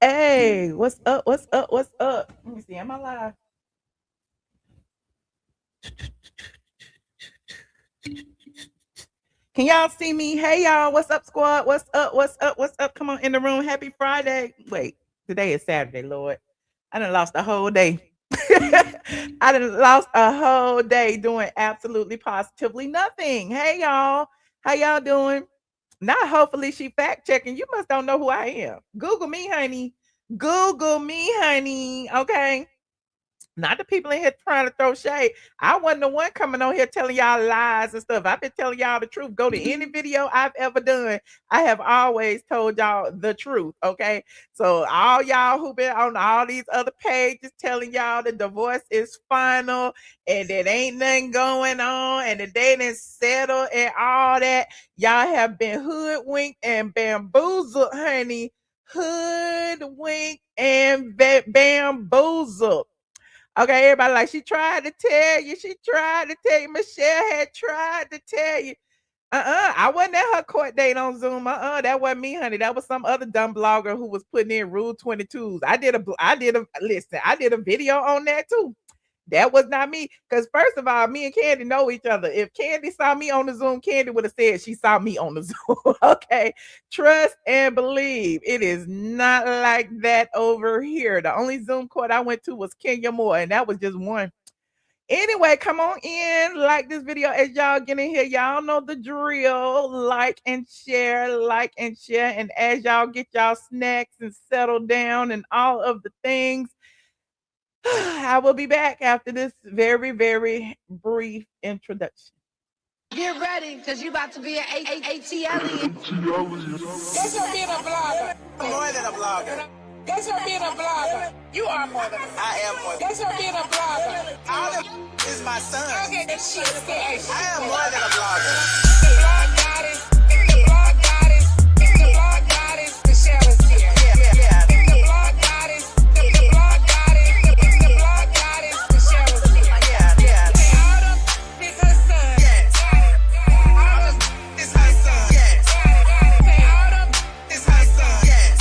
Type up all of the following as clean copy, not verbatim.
Hey, what's up? What's up? What's up? Let me see. Am I live? Can y'all see me? Hey, y'all. What's up, squad? What's up? What's up? What's up? Come on in the room. Happy Friday. Wait, today is Saturday, Lord. I done lost a whole day. I done lost a whole day doing absolutely positively nothing. Hey, y'all. How y'all doing? Not hopefully she fact checking. You must don't know who I am. Google me, honey. Google me, honey. Okay. Not the people in here trying to throw shade. I wasn't the one coming on here telling y'all lies and stuff. I've been telling y'all the truth. Go to any video I've ever done. I have always told y'all the truth. Okay. So all y'all who been on all these other pages telling y'all the divorce is final and that ain't nothing going on and the day didn't settle and all that. Y'all have been hoodwinked and bamboozled, honey. Hoodwinked and bamboozled. Okay, everybody like she tried to tell you. She tried to tell you. Michelle had tried to tell you. I wasn't at her court date on Zoom. That wasn't me, honey. That was some other dumb blogger who was putting in Rule 22s. I did a video on that too. That was not me. Because first of all, me and Kandi know each other. If Kandi saw me on the Zoom, Kandi would have said she saw me on the Zoom. Okay. Trust and believe. It is not like that over here. The only Zoom court I went to was Kenya Moore, and that was just one. Anyway, come on in, like this video as y'all get in here. Y'all know the drill. Like and share, like and share. And as y'all get y'all snacks and settle down and all of the things, I will be back after this very, very brief introduction. Get ready, because you about to be an ATLien. Guess her being a blogger. More than a blogger. Guess her being a blogger. You are more than I am more than Guess her being a blogger. all of is my son. Okay, that shit is good. I am more than a blogger. The blog goddess. The blog goddess. The blog goddess. Michelle is here. Yeah. The blog goddess. The blog goddess. The blog goddess. Michelle is here. Yeah. Say Autumn is her son. Yes. Autumn It's her son. Yes. Say Autumn It's her son. Yes.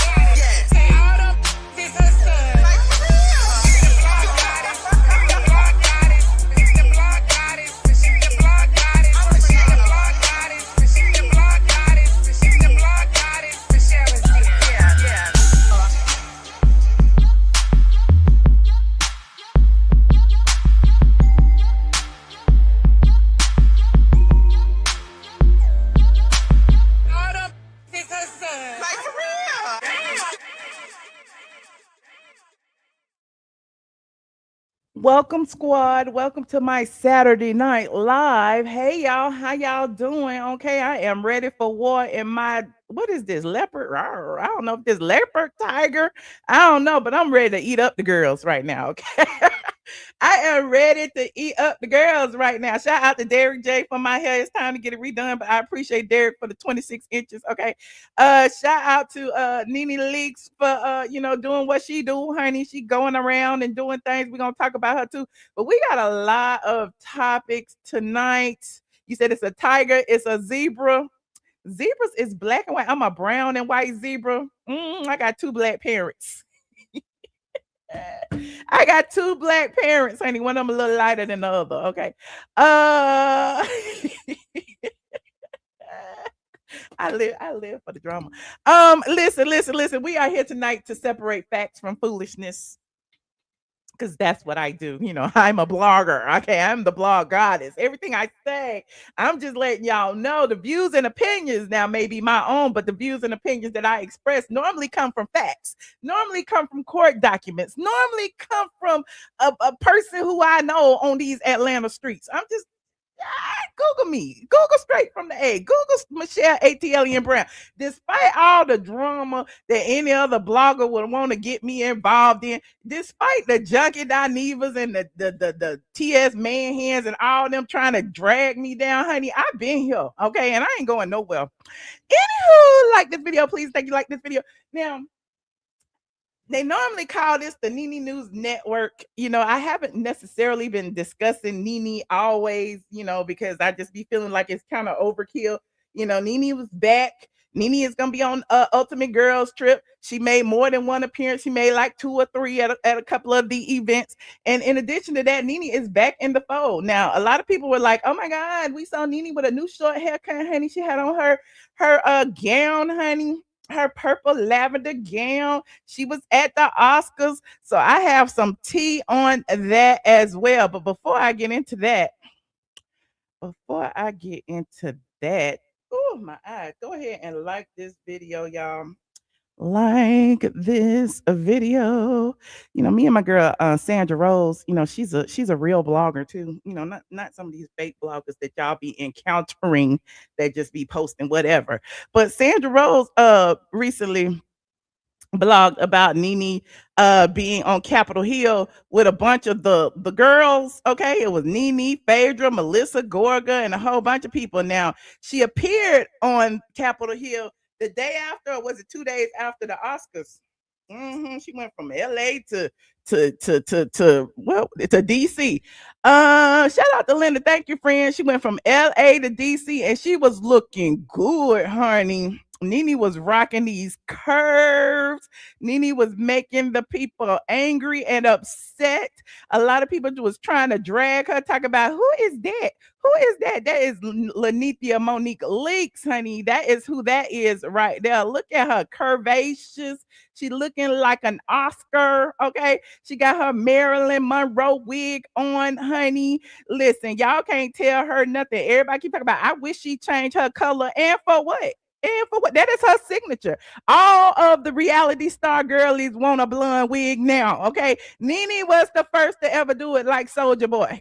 Say Autumn is her son. Like for real. The blog goddess. The blog goddess. The blog goddess. The blog goddess. The blog goddess. The blog goddess. The blog goddess. Michelle is here. Yeah. Autumn is her son. Like for real. Welcome, squad. Welcome to my Saturday Night Live. Hey, y'all. How y'all doing? Okay, I am ready for war in my, what is this, leopard? Rawr, I don't know if this leopard, tiger. I don't know, but I'm ready to eat up the girls right now, okay? I am ready to eat up the girls right now. Shout out to Derek J for my hair. It's time to get it redone, but I appreciate Derek for the 26 inches, okay? Shout out to Nene Leakes for doing what she do, honey. She going around and doing things. We're gonna talk about her too. But we got a lot of topics tonight. You said it's a tiger, it's a zebra. Zebras is black and white. I'm a brown and white zebra. I got two black parents. I got two black parents, honey. One of them a little lighter than the other. Okay. I live for the drama. Listen. We are here tonight to separate facts from foolishness. Because that's what I do. I'm a blogger. Okay, I'm the blog goddess. Everything I say, I'm just letting y'all know the views and opinions now may be my own, but the views and opinions that I express normally come from facts, normally come from court documents, normally come from a person who I know on these Atlanta streets. I'm just Google me. Google straight from the A. Google Michelle ATLien Brown. Despite all the drama that any other blogger would want to get me involved in, despite the Junkie Dinevas and the TS Manhands and all them trying to drag me down, honey, I've been here, okay? And I ain't going nowhere. Anywho, like this video, please. Thank you. Like this video. Now, they normally call this the Nene News Network. I haven't necessarily been discussing Nene always, because I just be feeling like it's kind of overkill. Nene was back. Nene is gonna be on Ultimate Girls Trip. She made more than one appearance. She made like two or three at a couple of the events. And in addition to that, Nene is back in the fold. Now, a lot of people were like, "Oh my God, we saw Nene with a new short haircut, honey. She had on her gown, honey." Her purple lavender gown. She was at the Oscars. So I have some tea on that as well. But before I get into that, oh my eyes, go ahead and like this video, y'all. Like this video. Me and my girl Sandra Rose, she's a real blogger too. Not some of these fake bloggers that y'all be encountering that just be posting whatever. But Sandra Rose recently blogged about Nene being on Capitol Hill with a bunch of the girls. Okay, it was Nene, Phaedra, Melissa, Gorga, and a whole bunch of people. Now she appeared on Capitol Hill the day after, or was it 2 days after the Oscars? She went from LA to DC. Shout out to Linda. Thank you, friend. She went from LA to DC and she was looking good, honey. Nene was rocking these curves. Nene was making the people angry and upset. A lot of people was trying to drag her, talk about who is that? Who is that? That is Lanithia Monique Leakes, honey. That is who that is right there. Look at her curvaceous. She looking like an Oscar. Okay. She got her Marilyn Monroe wig on, honey. Listen, y'all can't tell her nothing. Everybody keep talking about, I wish she changed her color. And for what? And for what? That is her signature. All of the reality star girlies want a blonde wig now. Okay. Nene was the first to ever do it, like Soulja Boy.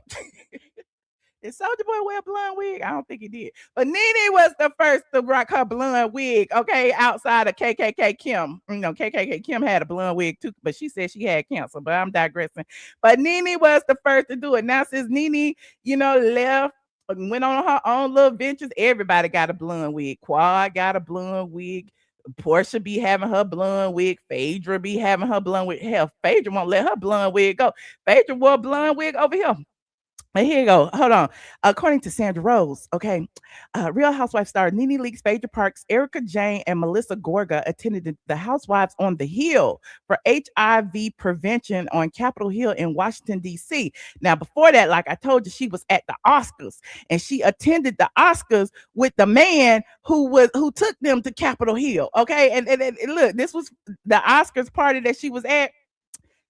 Did Soulja Boy wear a blonde wig? I don't think he did. But Nene was the first to rock her blonde wig, okay, outside of KKK Kim. KKK Kim had a blonde wig too, but she said she had cancer, but I'm digressing. But Nene was the first to do it. Now, since Nene, left, went on her own little ventures, everybody got a blonde wig. Quad got a blonde wig. Portia be having her blonde wig. Phaedra be having her blonde wig. Hell, Phaedra won't let her blonde wig go. Phaedra wore a blonde wig over here. But here you go. Hold on. According to Sandra Rose, okay, Real Housewives star Nene Leakes, Phaedra Parks, Erica Jane, and Melissa Gorga attended the Housewives on the Hill for HIV prevention on Capitol Hill in Washington, D.C. Now, before that, like I told you, she was at the Oscars, and she attended the Oscars with the man who took them to Capitol Hill. Okay, and look, this was the Oscars party that she was at.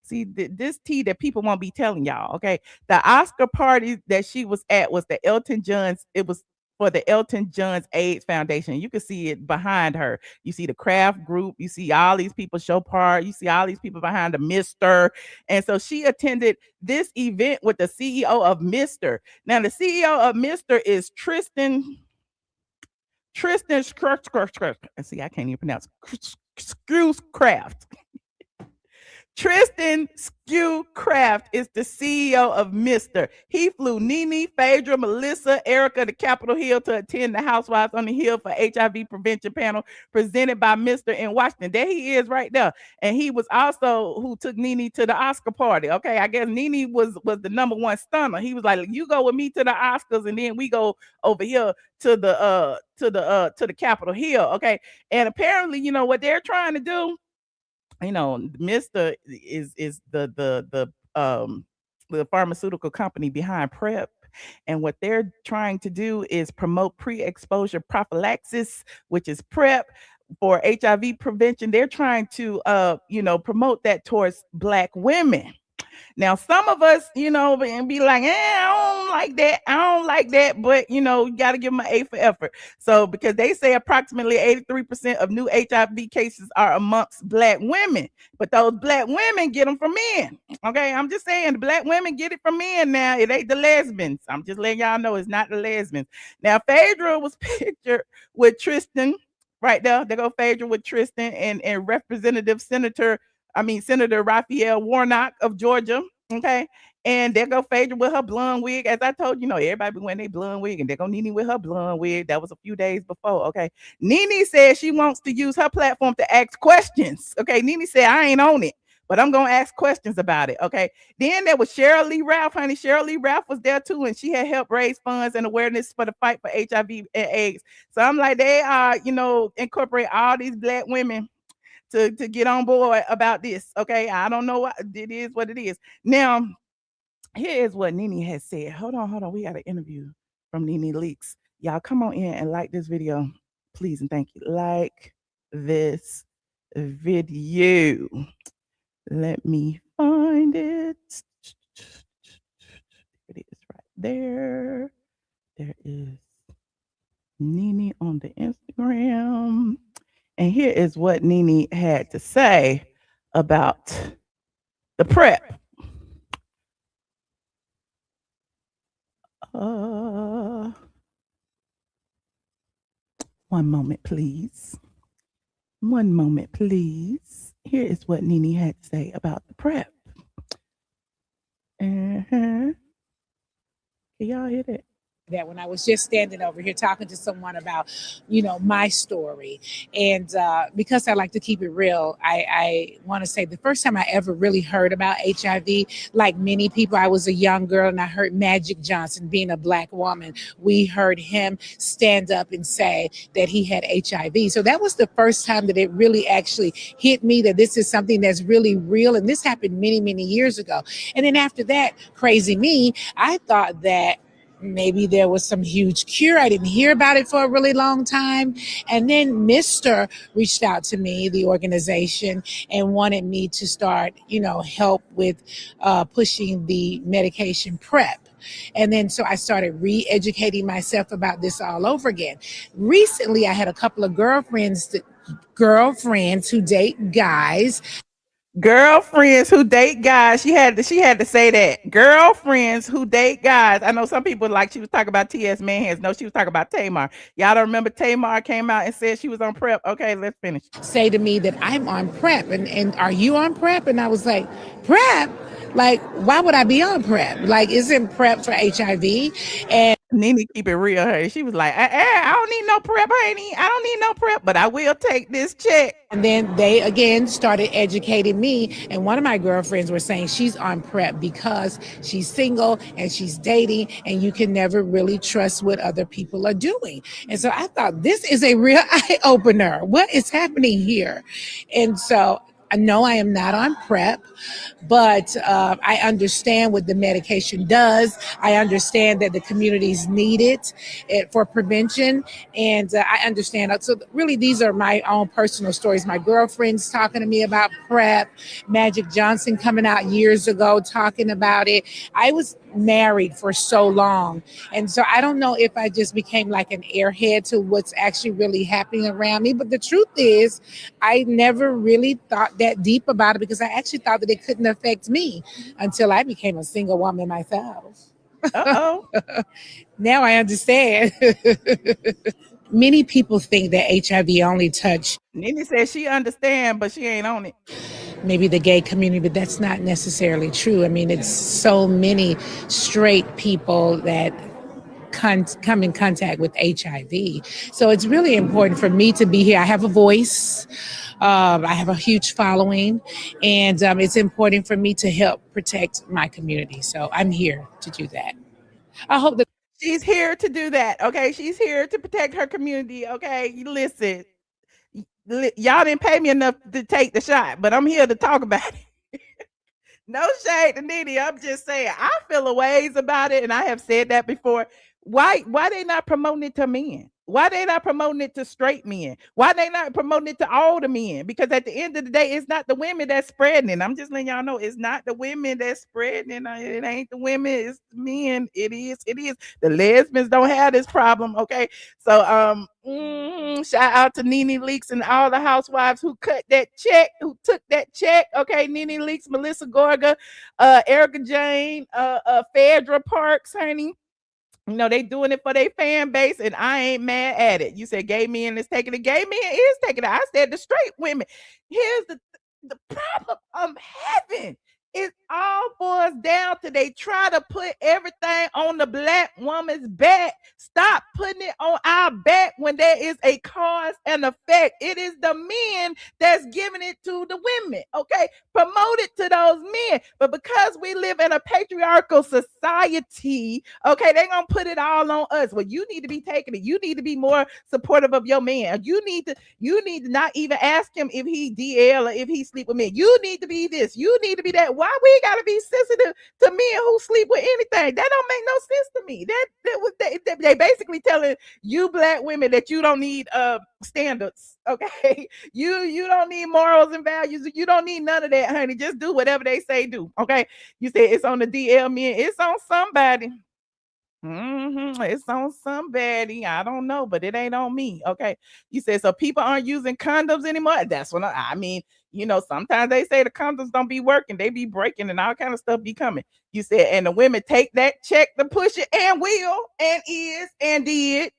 See, this tea that people won't be telling y'all, okay? The Oscar party that she was at was the Elton John's. It was for the Elton John's AIDS Foundation. You can see it behind her. You see the craft group. You see all these people show part. You see all these people behind the Mister. And so she attended this event with the CEO of Mister. Now, the CEO of Mister is Tristan. See, I can't even pronounce Craft. Tristan Skew Craft is the CEO of Mister. He flew Nene, Phaedra, Melissa, Erica to Capitol Hill to attend the Housewives on the Hill for HIV prevention panel presented by Mister in Washington. There he is right there. And he was also who took Nene to the Oscar party. Okay, I guess Nene was the number one stunner. He was like, you go with me to the Oscars and then we go over here to the Capitol Hill. Okay. And apparently, what they're trying to do, Mister is the pharmaceutical company behind PrEP, and what they're trying to do is promote pre-exposure prophylaxis, which is PrEP for HIV prevention. They're trying to promote that towards Black women. Now, some of us, and be like, I don't like that. I don't like that. But, you got to give them an A for effort. So, because they say approximately 83% of new HIV cases are amongst Black women. But those Black women get them from men. Okay. I'm just saying the Black women get it from men now. It ain't the lesbians. I'm just letting y'all know it's not the lesbians. Now, Phaedra was pictured with Tristan right there. They go Phaedra with Tristan and Senator Raphael Warnock of Georgia. Okay. And there go Phaedra with her blonde wig. As I told you, everybody be wearing their blonde wig, and there go Nene with her blonde wig. That was a few days before. Okay. Nene said she wants to use her platform to ask questions. Okay. Nene said, I ain't on it, but I'm gonna ask questions about it. Okay. Then there was Cheryl Lee Ralph, honey. Cheryl Lee Ralph was there too, and she had helped raise funds and awareness for the fight for HIV and AIDS. So I'm like, they are, incorporate all these black women to get on board about this. Okay. I don't know what it is, what it is. Now, here is what Nene has said. Hold on. We got an interview from Nene Leakes. Y'all come on in and like this video, please and thank you. Like this video. Let me find it. It is right there. There is Nene on the Instagram. And here is what Nene had to say about the PrEP. One moment, please. One moment, please. Here is what Nene had to say about the PrEP. Can y'all hear that? That when I was just standing over here talking to someone about, my story. And because I like to keep it real, I want to say the first time I ever really heard about HIV, like many people, I was a young girl and I heard Magic Johnson, being a Black woman. We heard him stand up and say that he had HIV. So that was the first time that it really actually hit me that this is something that's really real. And this happened many, many years ago. And then after that, crazy me, I thought that maybe there was some huge cure. I didn't hear about it for a really long time. And then Mr. reached out to me, the organization, and wanted me to start, help with pushing the medication PrEP. And then so I started re-educating myself about this all over again. Recently, I had a couple of girlfriends who date guys. Girlfriends who date guys. She had to say that. Girlfriends who date guys. I know some people like she was talking about TS Manhands. No, she was talking about Tamar. Y'all don't remember Tamar came out and said she was on PrEP. Okay, let's finish. Say to me that I'm on PrEP and are you on PrEP? And I was like, PrEP? Like, why would I be on PrEP? Like, isn't PrEP for HIV? And Nene keep it real, her. She was like, I don't need no PrEP, honey. I don't need no PrEP, but I will take this check. And then they again started educating me. And one of my girlfriends were saying she's on PrEP because she's single and she's dating and you can never really trust what other people are doing. And so I thought this is a real eye opener. What is happening here? And so no, I am not on PrEP, but I understand what the medication does. I understand that the communities need it for prevention, and I understand. So really, these are my own personal stories. My girlfriend's talking to me about PrEP, Magic Johnson coming out years ago talking about it. I was married for so long, and so I don't know if I just became like an airhead to what's actually really happening around me. But the truth is, I never really thought that deep about it because I actually thought that it couldn't affect me until I became a single woman myself. Uh-oh. Now I understand. Many people think that HIV only touch. Nene said she understand, but she ain't on it. Maybe the gay community, but that's not necessarily true. I mean, it's so many straight people that come in contact with HIV. So it's really important for me to be here. I have a voice. I have a huge following, and it's important for me to help protect my community. So I'm here to do that. I hope that she's here to do that. Okay, she's here to protect her community. Okay, listen, y'all didn't pay me enough to take the shot, but I'm here to talk about it. No shade to Nene. I'm just saying I feel a ways about it, and I have said that before. Why they not promoting it to men? Why they not promoting it to straight men? Why they not promoting it to all the men? Because at the end of the day, it's not the women that's spreading it. I'm just letting y'all know it's not the women that's spreading it. It ain't the women, it's the men. It is. The lesbians don't have this problem. Okay. So shout out to Nene Leakes and all the housewives who cut that check, who took that check. Okay, Nene Leakes, Melissa Gorga, Erica Jane, Phaedra Parks, honey. They doing it for their fan base, and I ain't mad at it. You said gay men is taking it. Gay men is taking it. I said the straight women. Here's the problem I'm having. It all boils down to they try to put everything on the black woman's back. stop putting it on our back when there is a cause and effect. It is the men that's giving it to the women, okay? Promote it to those men. But because we live in a patriarchal society, okay, they're gonna put it all on us. Well, you need to be taking it. You need to be more supportive of your man. You need to not even ask him if he DL or if he sleep with men. You need to be this. You need to be that. Why we gotta be sensitive to men who sleep with anything? That don't make no sense to me. They basically telling you black women that you don't need standards. Okay, you don't need morals and values. You don't need none of that, honey. Just do whatever they say do. Okay, you said it's on the DL men. It's on somebody. It's on somebody. I don't know, but it ain't on me. Okay. You said so people aren't using condoms anymore. That's what I mean. You know, sometimes they say the condoms don't be working, they be breaking and all kind of stuff be coming. You said, and the women take that check to push it and will and is and did.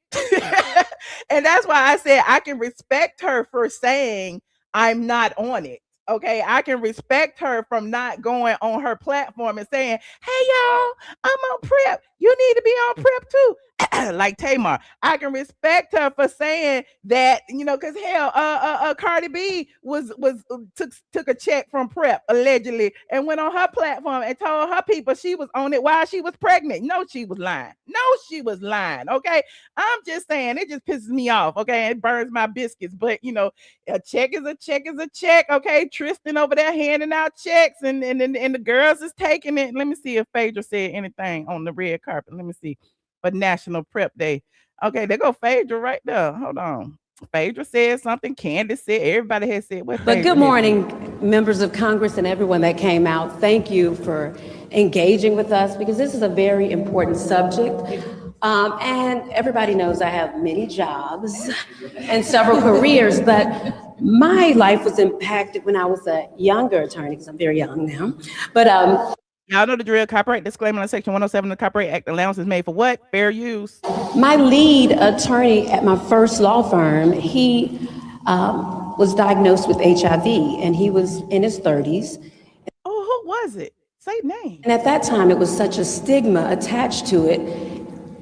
And that's why I said I can respect her for saying I'm not on it. Okay, I can respect her from not going on her platform and saying, "Hey y'all, I'm on prep. You need to be on prep too." Like Tamar, I can respect her for saying that, you know, because hell, Cardi B took a check from prep allegedly and went on her platform and told her people she was on it while she was pregnant. No, she was lying. No, she was lying. Okay, I'm just saying it just pisses me off. Okay, it burns my biscuits, but you know, a check is a check is a check. Okay, Tristan over there handing out checks and the girls is taking it. Let me see if Phaedra said anything on the red carpet. Let me see. For National Prep Day. Okay, there go Phaedra right there. Hold on. Phaedra said something. Candace said. Everybody has said what. But good morning, members of Congress and everyone that came out. Thank you for engaging with us because this is a very important subject. And everybody knows I have many jobs and several careers, but my life was impacted when I was a younger attorney, because I'm very young now. But y'all know the drill. Copyright disclaimer on Section 107 of the Copyright Act. Allowance is made for what? Fair use. my lead attorney at my first law firm, he was diagnosed with HIV, and he was in his 30s. Oh, who was it? Say name. And at that time, it was such a stigma attached to it.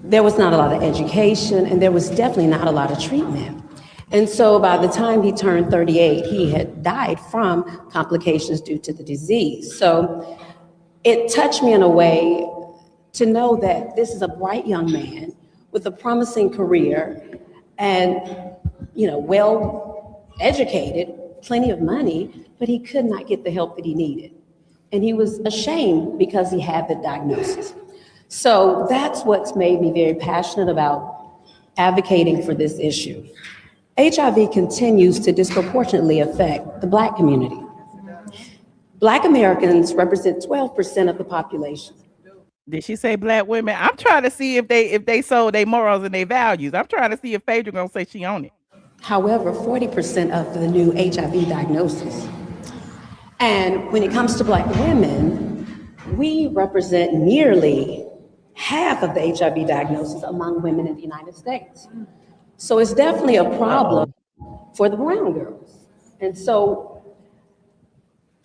There was not a lot of education, and there was definitely not a lot of treatment. And so by the time he turned 38, he had died from complications due to the disease. So it touched me in a way to know that this is a bright young man with a promising career and, you know, well educated, plenty of money, but he could not get the help that he needed. And he was ashamed because he had the diagnosis. So that's what's made me very passionate about advocating for this issue. HIV continues to disproportionately affect the Black community. Black Americans represent 12% of the population. Did she say Black women? I'm trying to see if they sold their morals and their values. I'm trying to see if Phaedra gonna say she on it. However, 40% of the new HIV diagnosis. And when it comes to Black women, we represent nearly half of the HIV diagnosis among women in the United States. So it's definitely a problem for the brown girls. And so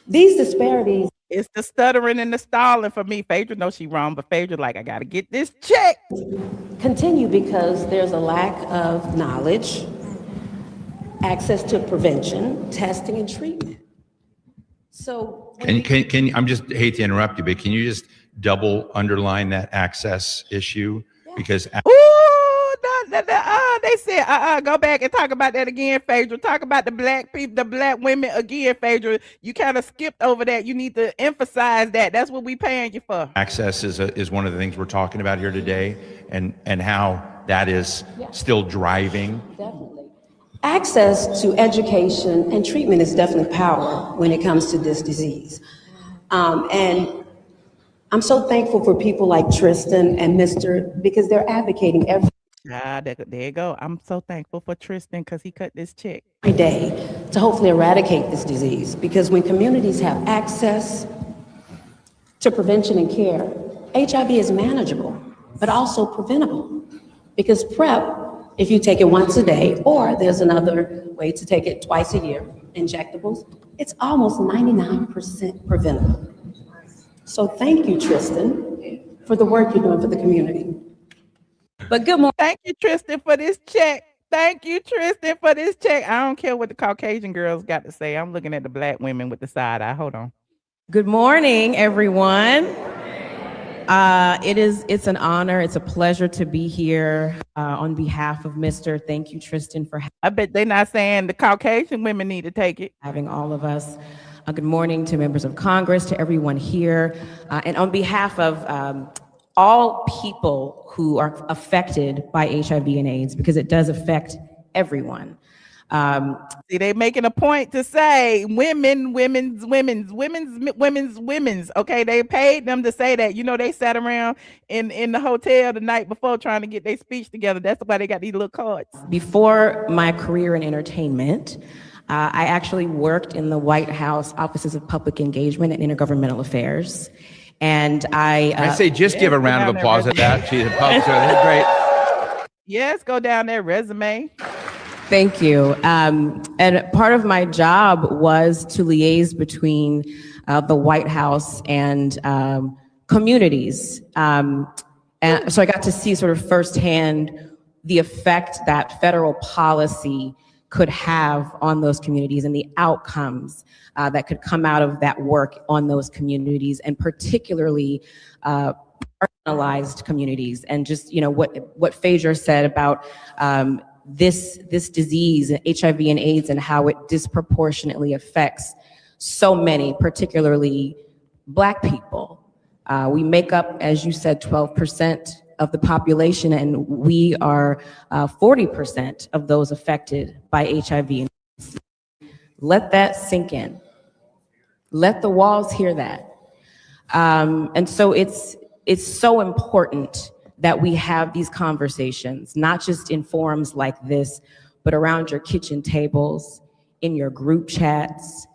these disparities. It's the stuttering and the stalling for me. Phaedra knows she wrong, but Phaedra like, I gotta get this check. Continue because there's a lack of knowledge, access to prevention, testing, and treatment. So can I'm just hate to interrupt you, but can you just double underline that access issue? Yeah. Because they said go back and talk about that again, Phaedra. Talk about the Black people, the Black women again, Phaedra. You kind of skipped over that. You need to emphasize that. That's what we paying you for. Access is one of the things we're talking about here today, and how that is still driving. Definitely. Access to education and treatment is definitely power when it comes to this disease. And I'm so thankful for people like Tristan and Mr. because they're advocating every there you go. I'm so thankful for Tristan because he cut this check day to hopefully eradicate this disease. Because when communities have access to prevention and care, HIV is manageable, but also preventable. Because PrEP, if you take it once a day, or there's another way to take it twice a year, injectables, it's almost 99% preventable. So thank you, Tristan, for the work you're doing for the community. But good morning. Thank you, Tristan, for this check. Thank you, Tristan, for this check. I don't care what the Caucasian girls got to say. I'm looking at the black women with the side eye. Hold on. Good morning, everyone. It's an honor. It's a pleasure to be here on behalf of Mr. Thank you, Tristan, for I bet they're not saying the Caucasian women need to take it. having all of us. Good morning to members of Congress, to everyone here, and on behalf of all people who are affected by HIV and AIDS, because it does affect everyone. See, they making a point to say women's. Okay, they paid them to say that. You know, they sat around in the hotel the night before trying to get their speech together. That's why they got these little cards. Before my career in entertainment, I actually worked in the White House Offices of Public Engagement and Intergovernmental Affairs. And I say just give a round of applause at that. She's a public, so that's great. Yes, go down there, resume. Thank you. And part of my job was to liaise between the White House and communities. And so I got to see sort of firsthand the effect that federal policy could have on those communities and the outcomes that could come out of that work on those communities, and particularly marginalized communities. And just, you know, what Phaedra said about this disease, HIV and AIDS, and how it disproportionately affects so many, particularly Black people. We make up, as you said, 12% of the population, and we are 40% of those affected by HIV and AIDS. Let that sink in. Let the walls hear that. And so it's so important that we have these conversations, not just in forums like this, but around your kitchen tables, in your group chats,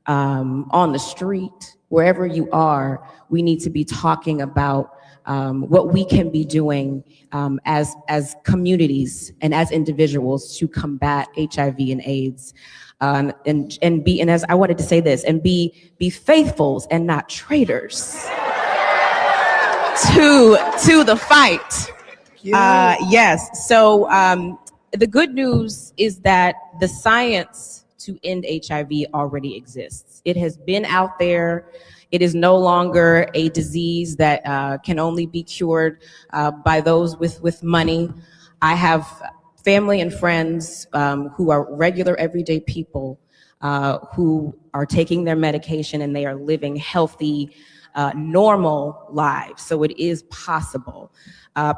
on the street, wherever you are. We need to be talking about what we can be doing as communities and as individuals to combat HIV and AIDS, and as I wanted to say this, and be faithfuls and not traitors to the fight. Yes. So the good news is that the science to end HIV already exists. It has been out there. It is no longer a disease that can only be cured by those with money. I have family and friends who are regular, everyday people who are taking their medication, and they are living healthy, normal lives. So it is possible.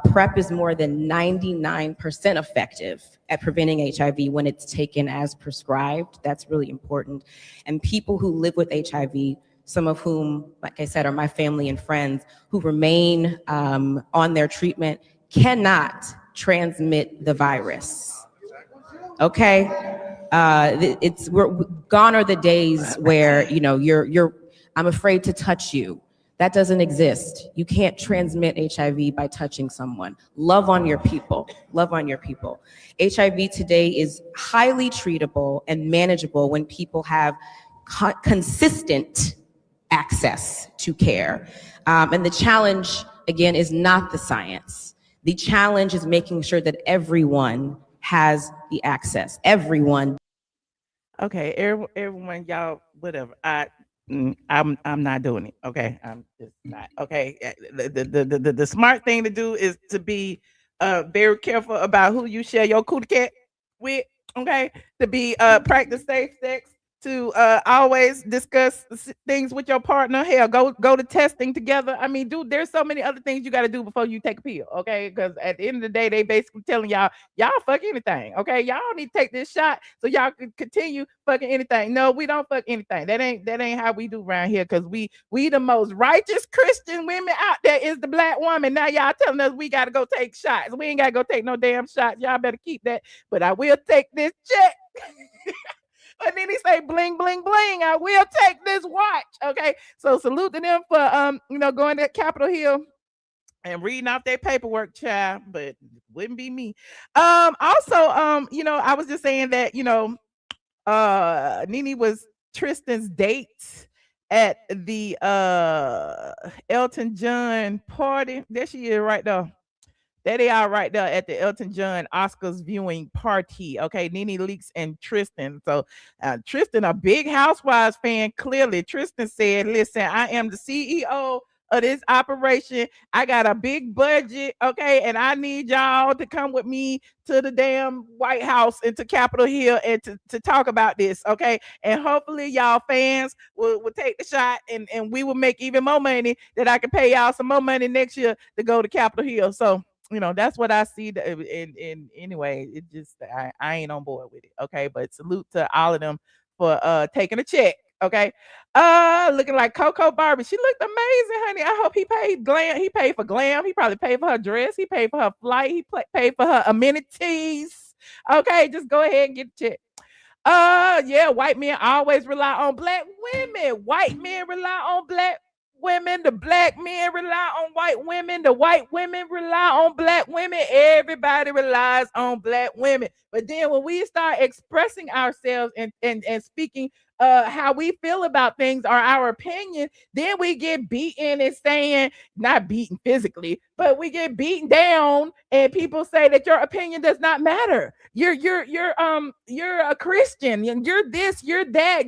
PrEP is more than 99% effective at preventing HIV when it's taken as prescribed. That's really important. And people who live with HIV, some of whom, like I said, are my family and friends, who remain on their treatment, cannot transmit the virus. Okay? We're gone are the days where, you know, I'm afraid to touch you. That doesn't exist. You can't transmit HIV by touching someone. Love on your people. Love on your people. HIV today is highly treatable and manageable when people have consistent access to care. And the challenge, again, is not the science. The challenge is making sure that everyone has the access. Everyone. Okay, everyone, y'all, whatever. I'm not doing it. Okay, I'm just not. Okay, the smart thing to do is to be very careful about who you share your cootie cat with. Okay, to be practice safe sex, to always discuss things with your partner. Hell, go to testing together. I mean, dude, there's so many other things you got to do before you take a pill. Okay, because at the end of the day, they basically telling y'all fuck anything. Okay, y'all need to take this shot so y'all can continue fucking anything. No, we don't fuck anything. That ain't how we do around here. Because we the most righteous Christian women out there is the Black woman. Now y'all telling us we got to go take shots. We ain't got to go take no damn shots. Y'all better keep that. But I will take this check. And then he say bling bling bling. I will take this watch. Okay, so salute to them for going to Capitol Hill and reading off their paperwork, child. But it wouldn't be me. Also, I was just saying that Nene was Tristan's date at the Elton John party. There she is, right there. There they are right there at the Elton John Oscars viewing party. Okay, Nene Leakes and Tristan. So Tristan, a big Housewives fan, clearly. Tristan said, listen, I am the CEO of this operation. I got a big budget, okay, and I need y'all to come with me to the damn White House and to Capitol Hill and to talk about this, okay? And hopefully y'all fans will take the shot and we will make even more money that I can pay y'all some more money next year to go to Capitol Hill. So that's what I see. And anyway, it just I ain't on board with it. Okay, but salute to all of them for taking a check. Okay, looking like Coco Barbie. She looked amazing, honey. I hope he paid glam. He paid for glam. He probably paid for her dress. He paid for her flight. He paid for her amenities. Okay, just go ahead and get the check. Yeah, white men always rely on black women. White men rely on black women. The black men rely on white women. The white women rely on black women. Everybody relies on black women. But then when we start expressing ourselves and speaking how we feel about things or our opinion, then we get beaten and saying, not beaten physically, but we get beaten down and people say that your opinion does not matter. You're a Christian and you're this, you're that.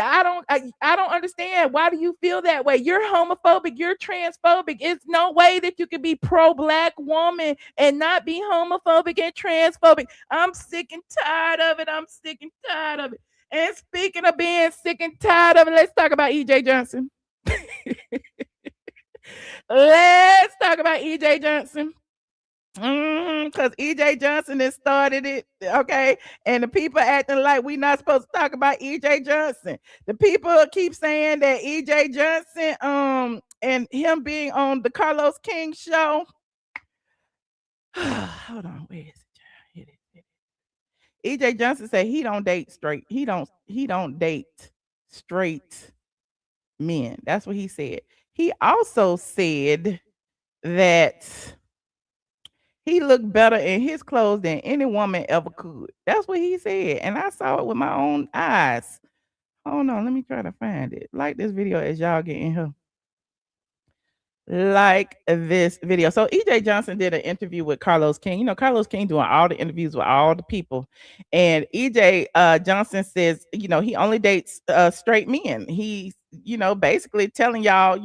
I don't understand. Why do you feel that way? You're homophobic, you're transphobic. It's no way that you can be pro-black woman and not be homophobic and transphobic. I'm sick and tired of it. I'm sick and tired of it. And speaking of being sick and tired of it, let's talk about EJ Johnson. Let's talk about EJ Johnson. Because EJ Johnson has started it, okay? And the people acting like we not supposed to talk about EJ Johnson. The people keep saying that EJ Johnson, and him being on the Carlos King show. Hold on, where is it? EJ Johnson said he don't date straight. He don't date straight men. That's what he said. He also said that he looked better in his clothes than any woman ever could. That's what he said. And I saw it with my own eyes. Hold on, let me try to find it. Like this video as y'all get in here. Like this video. So EJ Johnson did an interview with Carlos King. Carlos King doing all the interviews with all the people. And EJ Johnson says, he only dates straight men. He's, basically telling y'all,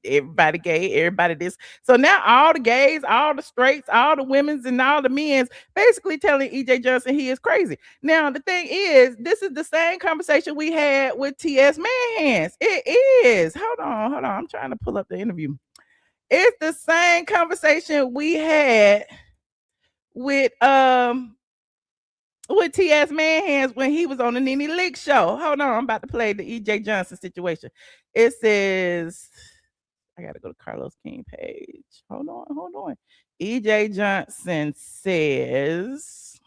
everybody gay, everybody this. So now all the gays, all the straights, all the women's and all the men's basically telling EJ Johnson he is crazy. Now the thing is, this is the same conversation we had with TS Madison. It is. Hold on. I'm trying to pull up the interview. It's the same conversation we had with TS Madison when he was on the Nene Leakes show. Hold on, I'm about to play the EJ Johnson situation. It says, I gotta go to Carlos King page. Hold on. EJ Johnson says,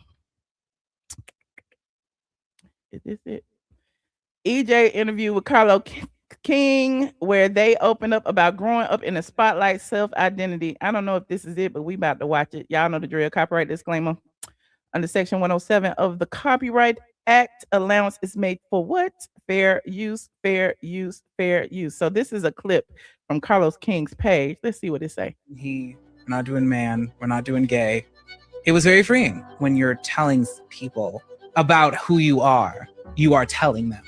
is this it? EJ interview with Carlos King where they open up about growing up in the spotlight, self-identity. I don't know if this is it, but we about to watch it. Y'all know the drill. Copyright disclaimer. Under Section 107 of the Copyright Act, allowance is made for what? Fair use, fair use, fair use. So this is a clip from Carlos King's page. Let's see what it say. We're not doing man, we're not doing gay. It was very freeing when you're telling people about who you are telling them.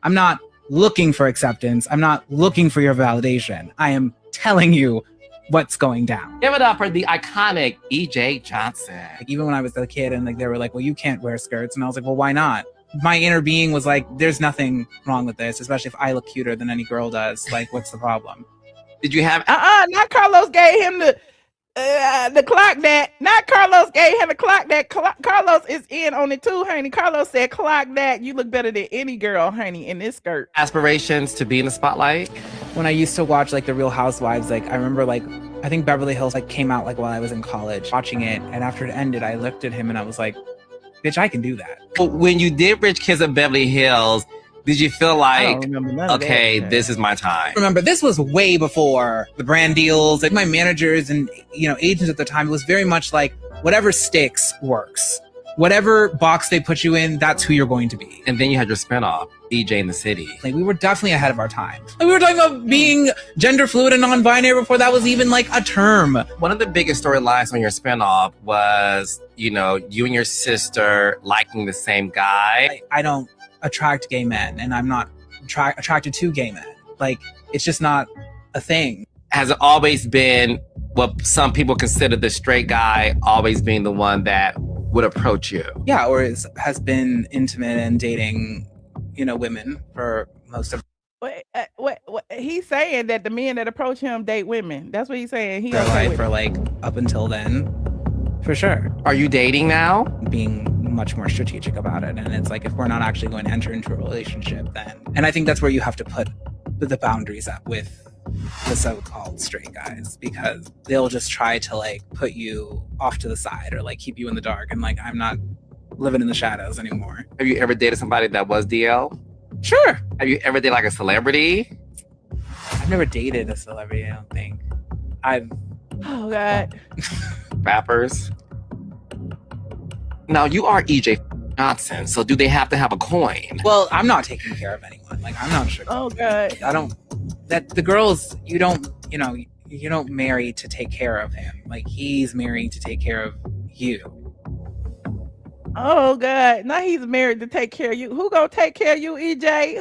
I'm not looking for acceptance. I'm not looking for your validation. I am telling you what's going down. Give it up for the iconic EJ Johnson. Even when I was a kid and they were like, well, you can't wear skirts. And I was like, well, why not? My inner being was like, there's nothing wrong with this, especially if I look cuter than any girl does. Like, what's the problem? Did you have... Not Carlos gave him the clock that. Not Carlos gave him the clock that. Carlos is in on it too, honey. Carlos said, clock that. You look better than any girl, honey, in this skirt. Aspirations to be in the spotlight? When I used to watch the Real Housewives, I remember I think Beverly Hills came out while I was in college watching it. And after it ended, I looked at him and I was like, bitch, I can do that. When you did Rich Kids of Beverly Hills, did you feel like, okay, this is my time? Remember, this was way before the brand deals. My managers and agents at the time, it was very much like whatever sticks works. Whatever box they put you in, that's who you're going to be. And then you had your spinoff. DJ in the city. Like, we were definitely ahead of our time. Like, we were talking about being gender fluid and non-binary before that was even like a term. One of the biggest storylines on your spinoff was, you and your sister liking the same guy. I don't attract gay men, and I'm not attracted to gay men. Like, it's just not a thing. Has it always been what some people consider the straight guy always being the one that would approach you? Yeah, or has been intimate and dating, women for most of. What he's saying that the men that approach him date women. That's what he's saying. He For like up until then, for sure. Are you dating now? Being much more strategic about it, and it's like, if we're not actually going to enter into a relationship, then, and I think that's where you have to put the boundaries up with the so-called straight guys, because they'll just try to like put you off to the side or like keep you in the dark, and like, I'm not living in the shadows anymore. Have you ever dated somebody that was DL? Sure. Have you ever dated like a celebrity? I've never dated a celebrity, I don't think. Oh God. Rappers. Now you are EJ Johnson, so do they have to have a coin? Well, I'm not taking care of anyone. Like, I'm not sure. Oh God. I don't. That the girls, you don't marry to take care of him. Like, he's marrying to take care of you. Oh God. Now he's married to take care of you. Who gonna take care of you, EJ?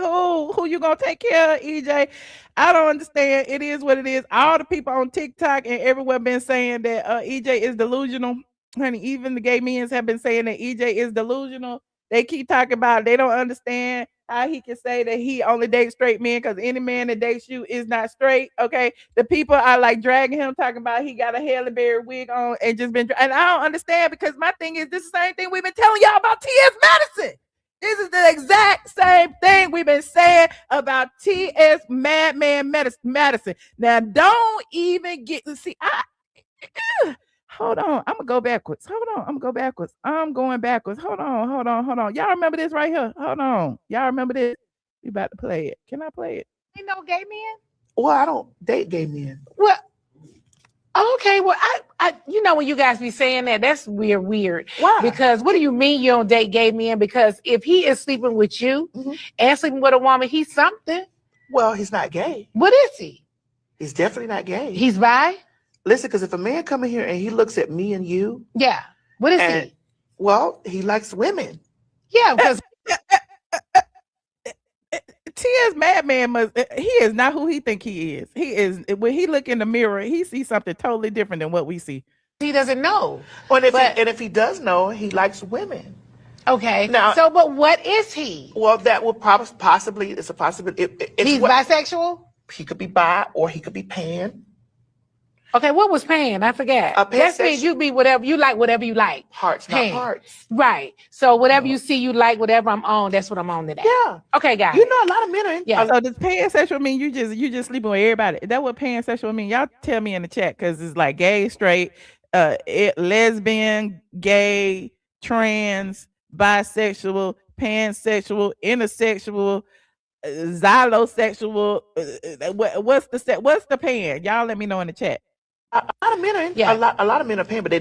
Who you gonna take care of, EJ? I don't understand. It is what it is. All the people on TikTok and everywhere been saying that EJ is delusional. Honey, even the gay men have been saying that EJ is delusional. They keep talking about it. They don't understand how he can say that he only dates straight men, because any man that dates you is not straight. Okay, the people are like dragging him, talking about he got a Halle Berry wig on and just been. And I don't understand, because my thing is, this is the same thing we've been telling y'all about TS Madison. This is the exact same thing we've been saying about TS Madman Madison. Now, don't even get to see. Hold on, I'm gonna go backwards. I'm going backwards. Hold on. Y'all remember this right here? Hold on. Y'all remember this? We about to play it. Can I play it? You know gay men? Well, I don't date gay men. Well, okay. Well, I when you guys be saying that, that's weird. Why? Because what do you mean you don't date gay men? Because if he is sleeping with you and sleeping with a woman, he's something. Well, he's not gay. What is he? He's definitely not gay. He's bi? Listen, because if a man come in here and he looks at me and you. Yeah. What is he? Well, he likes women. Yeah, because T.S. Madman he is not who he think he is. He is, when he look in the mirror, he sees something totally different than what we see. He doesn't know. Well, and if he does know, he likes women. Okay. Now, so, but what is he? Well, that would possibly, it's a possibility. He's bisexual? He could be bi, or he could be pan. Okay, what was pan? I forgot. That means you be whatever you like, Hearts, pan. not hearts. Right. So whatever you see, you like, whatever I'm on, that's what I'm on today. Yeah. Okay, guys. You know, a lot of men are in. Yeah. So does pansexual mean you just sleeping with everybody? Is that what pansexual mean? Y'all tell me in the chat, because it's like gay, straight, lesbian, gay, trans, bisexual, pansexual, intersexual, xylosexual. What's the pan? Y'all let me know in the chat. A lot of men are in. Yeah. A lot of men are paying, but they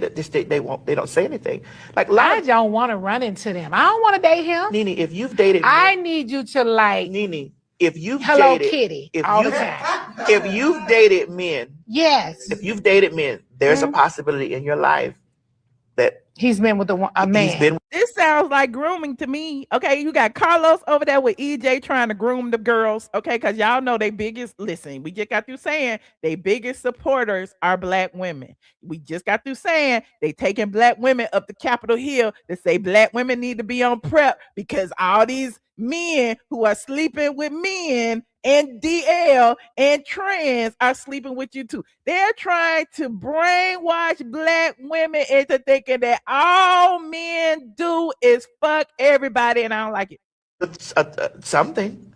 don't say anything. Like I don't want to run into them. I don't want to date him. Nene, if you've dated, I need you to like Nene. If you've Hello dated, Kitty if all you, the time. If you've dated men, Yes. if you've dated men, there's a possibility in your life that he's been with a man. This sounds like grooming to me. Okay, you got Carlos over there with EJ trying to groom the girls. Okay, because y'all know they biggest, listen, we just got through saying they biggest supporters are Black women. We just got through saying they taking Black women up the Capitol Hill to say Black women need to be on prep, because all these men who are sleeping with men and DL and trans are sleeping with you too. They're trying to brainwash Black women into thinking that all men do is fuck everybody, and I don't like it. Something.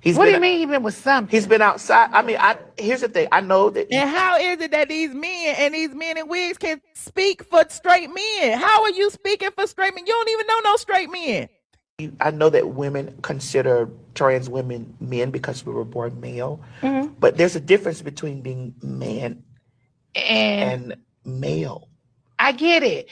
What do you mean he's been with something? He's been outside. I mean, here's the thing. I know that. And how is it that these men and these men in wigs can speak for straight men? How are you speaking for straight men? You don't even know no straight men. I know that women consider trans women men because we were born male, but there's a difference between being man and male. I get it.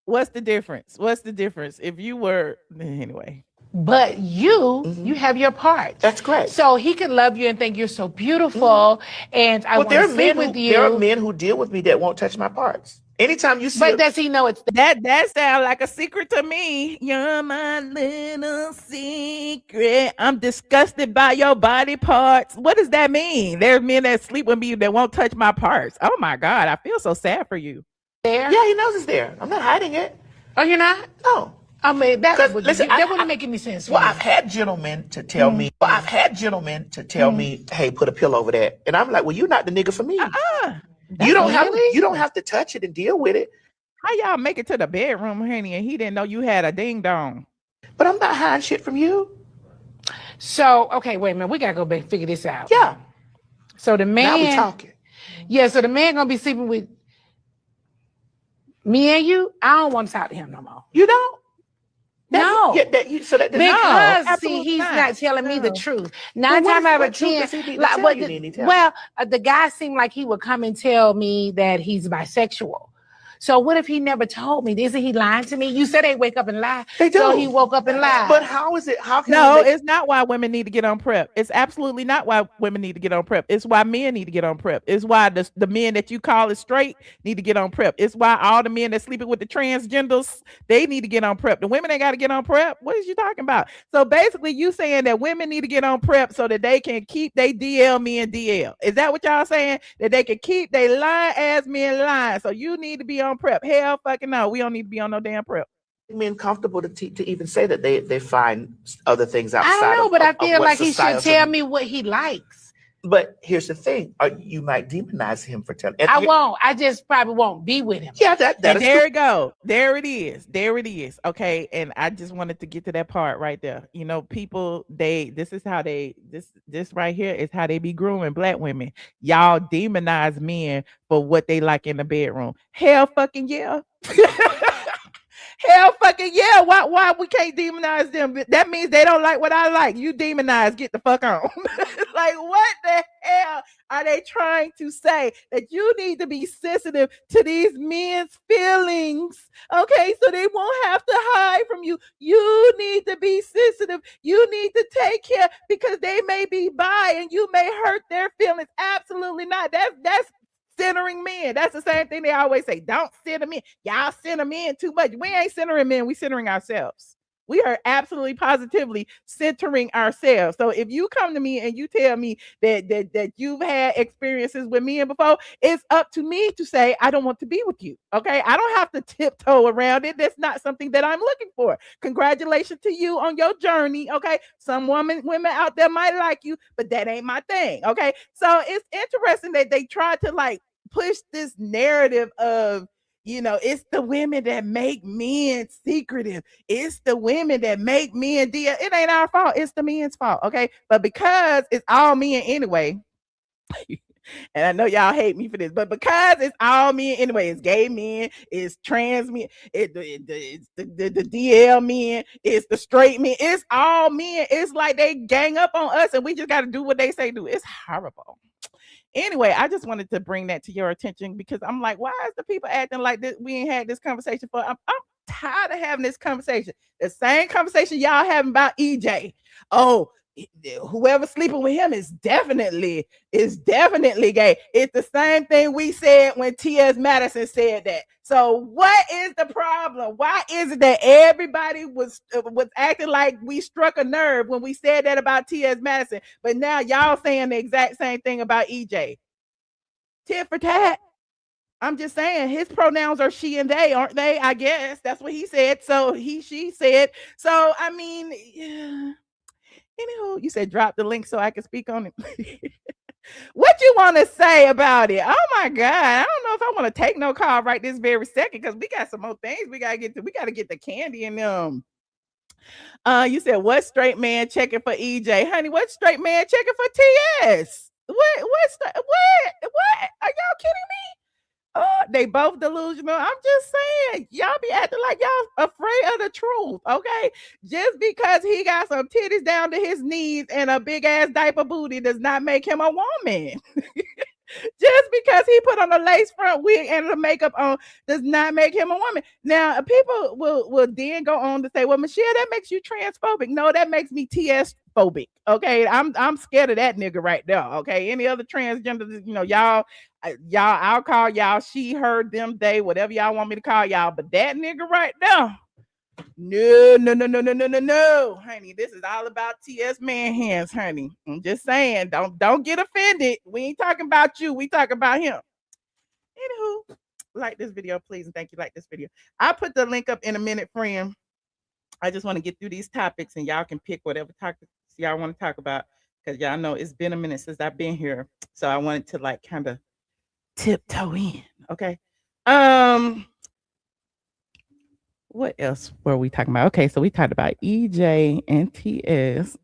What's the difference? If you were, anyway. But you have your parts. That's correct. So he could love you and think you're so beautiful, and I want to sleep with you. There are men who deal with me that won't touch my parts. Anytime you see, but does he know it's that sounds like a secret to me? You're my little secret. I'm disgusted by your body parts. What does that mean? There's men that sleep with me that won't touch my parts. Oh my God, I feel so sad for you. there? yeah, he knows it's there. I'm not hiding it. Oh, you're not? No. I mean, that Listen, wouldn't make any sense. Well, I've had gentlemen to tell me. Well, I've had gentlemen to tell me, "Hey, put a pillow over that," and I'm like, "Well, you're not the nigga for me. You don't have to touch it and deal with it." How y'all make it to the bedroom, honey, and he didn't know you had a ding dong? But I'm not hiding shit from you. So, okay, wait a minute. We gotta go back and figure this out. Yeah. So the man. Now we talking. Yeah. So the man gonna be sleeping with me and you. I don't want to talk to him no more. You don't. No. Because see, he's not telling me the truth. Well, 9 times out of what truth 10, does he need to like, tell what you, the- Nene? Tell well, the guy seemed like he would come and tell me that he's bisexual. So what if he never told me? Isn't he lying to me? You said they wake up and lie. They do. So he woke up and lied. But how is it? How can No, we make- it's not why women need to get on PrEP. It's absolutely not why women need to get on PrEP. It's why men need to get on PrEP. It's why the men that you call is straight need to get on PrEP. It's why all the men that sleeping with the transgenders, they need to get on PrEP. The women ain't got to get on PrEP. What is you talking about? So basically, you saying that women need to get on PrEP so that they can keep they DL men DL. Is that what y'all saying? That they can keep they lying ass men lying. So you need to be on PrEP. Hell fucking no. We don't need to be on no damn PrEP. men comfortable to even say that they find other things outside? I don't know, but I feel what like he should societal- tell me what he likes. But here's the thing: you might demonize him for telling. I won't. I just probably won't be with him. Yeah, that And is there true. it go. There it is. There it is. Okay. And I just wanted to get to that part right there. You know, people, this right here is how they be grooming black women. Y'all demonize men for what they like in the bedroom. Hell fucking yeah. Hell fucking yeah. Why we can't demonize them? That means they don't like what I like. You demonize, get the fuck on. Like, what the hell are they trying to say? That you need to be sensitive to these men's feelings, okay? So they won't have to hide from you. You need to be sensitive. You need to take care because they may be bi and you may hurt their feelings. Absolutely not. That's centering men. That's the same thing they always say. Don't center men. Y'all center men too much. We ain't centering men. We centering ourselves. We are absolutely positively centering ourselves. So if you come to me and you tell me that you've had experiences with men before, it's up to me to say, I don't want to be with you. Okay. I don't have to tiptoe around it. That's not something that I'm looking for. Congratulations to you on your journey. Okay. Some women out there might like you, but that ain't my thing. Okay. So it's interesting that they try to like push this narrative of, you know, it's the women that make men secretive. It's the women that make men deal. It ain't our fault. It's the men's fault. Okay. But because it's all men anyway, and I know y'all hate me for this, but because it's all men anyway, it's gay men, it's trans men, it's the DL men, it's the straight men, it's all men. It's like they gang up on us and we just got to do what they say do. It's horrible. Anyway, I just wanted to bring that to your attention because I'm like, why is the people acting like this? We ain't had this conversation for. I'm tired of having this conversation. The same conversation y'all having about EJ. Oh, whoever sleeping with him is definitely gay. It's the same thing we said when TS Madison said that. So what is the problem? Why is it that everybody was acting like we struck a nerve when we said that about TS Madison, but now y'all saying the exact same thing about EJ? Tit for tat. I'm just saying his pronouns are she and they, aren't they? I guess that's what he said. So she said. So I mean, yeah. Anywho, you said drop the link so I can speak on it. What you want to say about it? Oh my God. I don't know if I want to take no call right this very second because we got some more things we gotta get to. We gotta get the Kandi and them. You said what straight man checking for EJ? Honey, what straight man checking for TS? What are y'all kidding me? They both delusional. I'm just saying, y'all be acting like y'all afraid of the truth, okay? Just because he got some titties down to his knees and a big ass diaper booty does not make him a woman. Just because he put on a lace front wig and the makeup on does not make him a woman. Now, people will then go on to say, "Well, Michelle, that makes you transphobic." No, that makes me TS phobic. Okay, I'm scared of that nigga right there. Okay, any other transgender, y'all, I'll call y'all she, her, them, they, whatever y'all want me to call y'all. But that nigga right there. No, honey. This is all about TS man hands, honey. I'm just saying, don't get offended. We ain't talking about you. We talking about him. Anywho, like this video, please, and thank you. Like this video. I put the link up in a minute, friend. I just want to get through these topics, and y'all can pick whatever topics y'all want to talk about, because y'all know it's been a minute since I've been here, so I wanted to like kind of tiptoe in. Okay. What else were we talking about? Okay, so we talked about EJ and TS.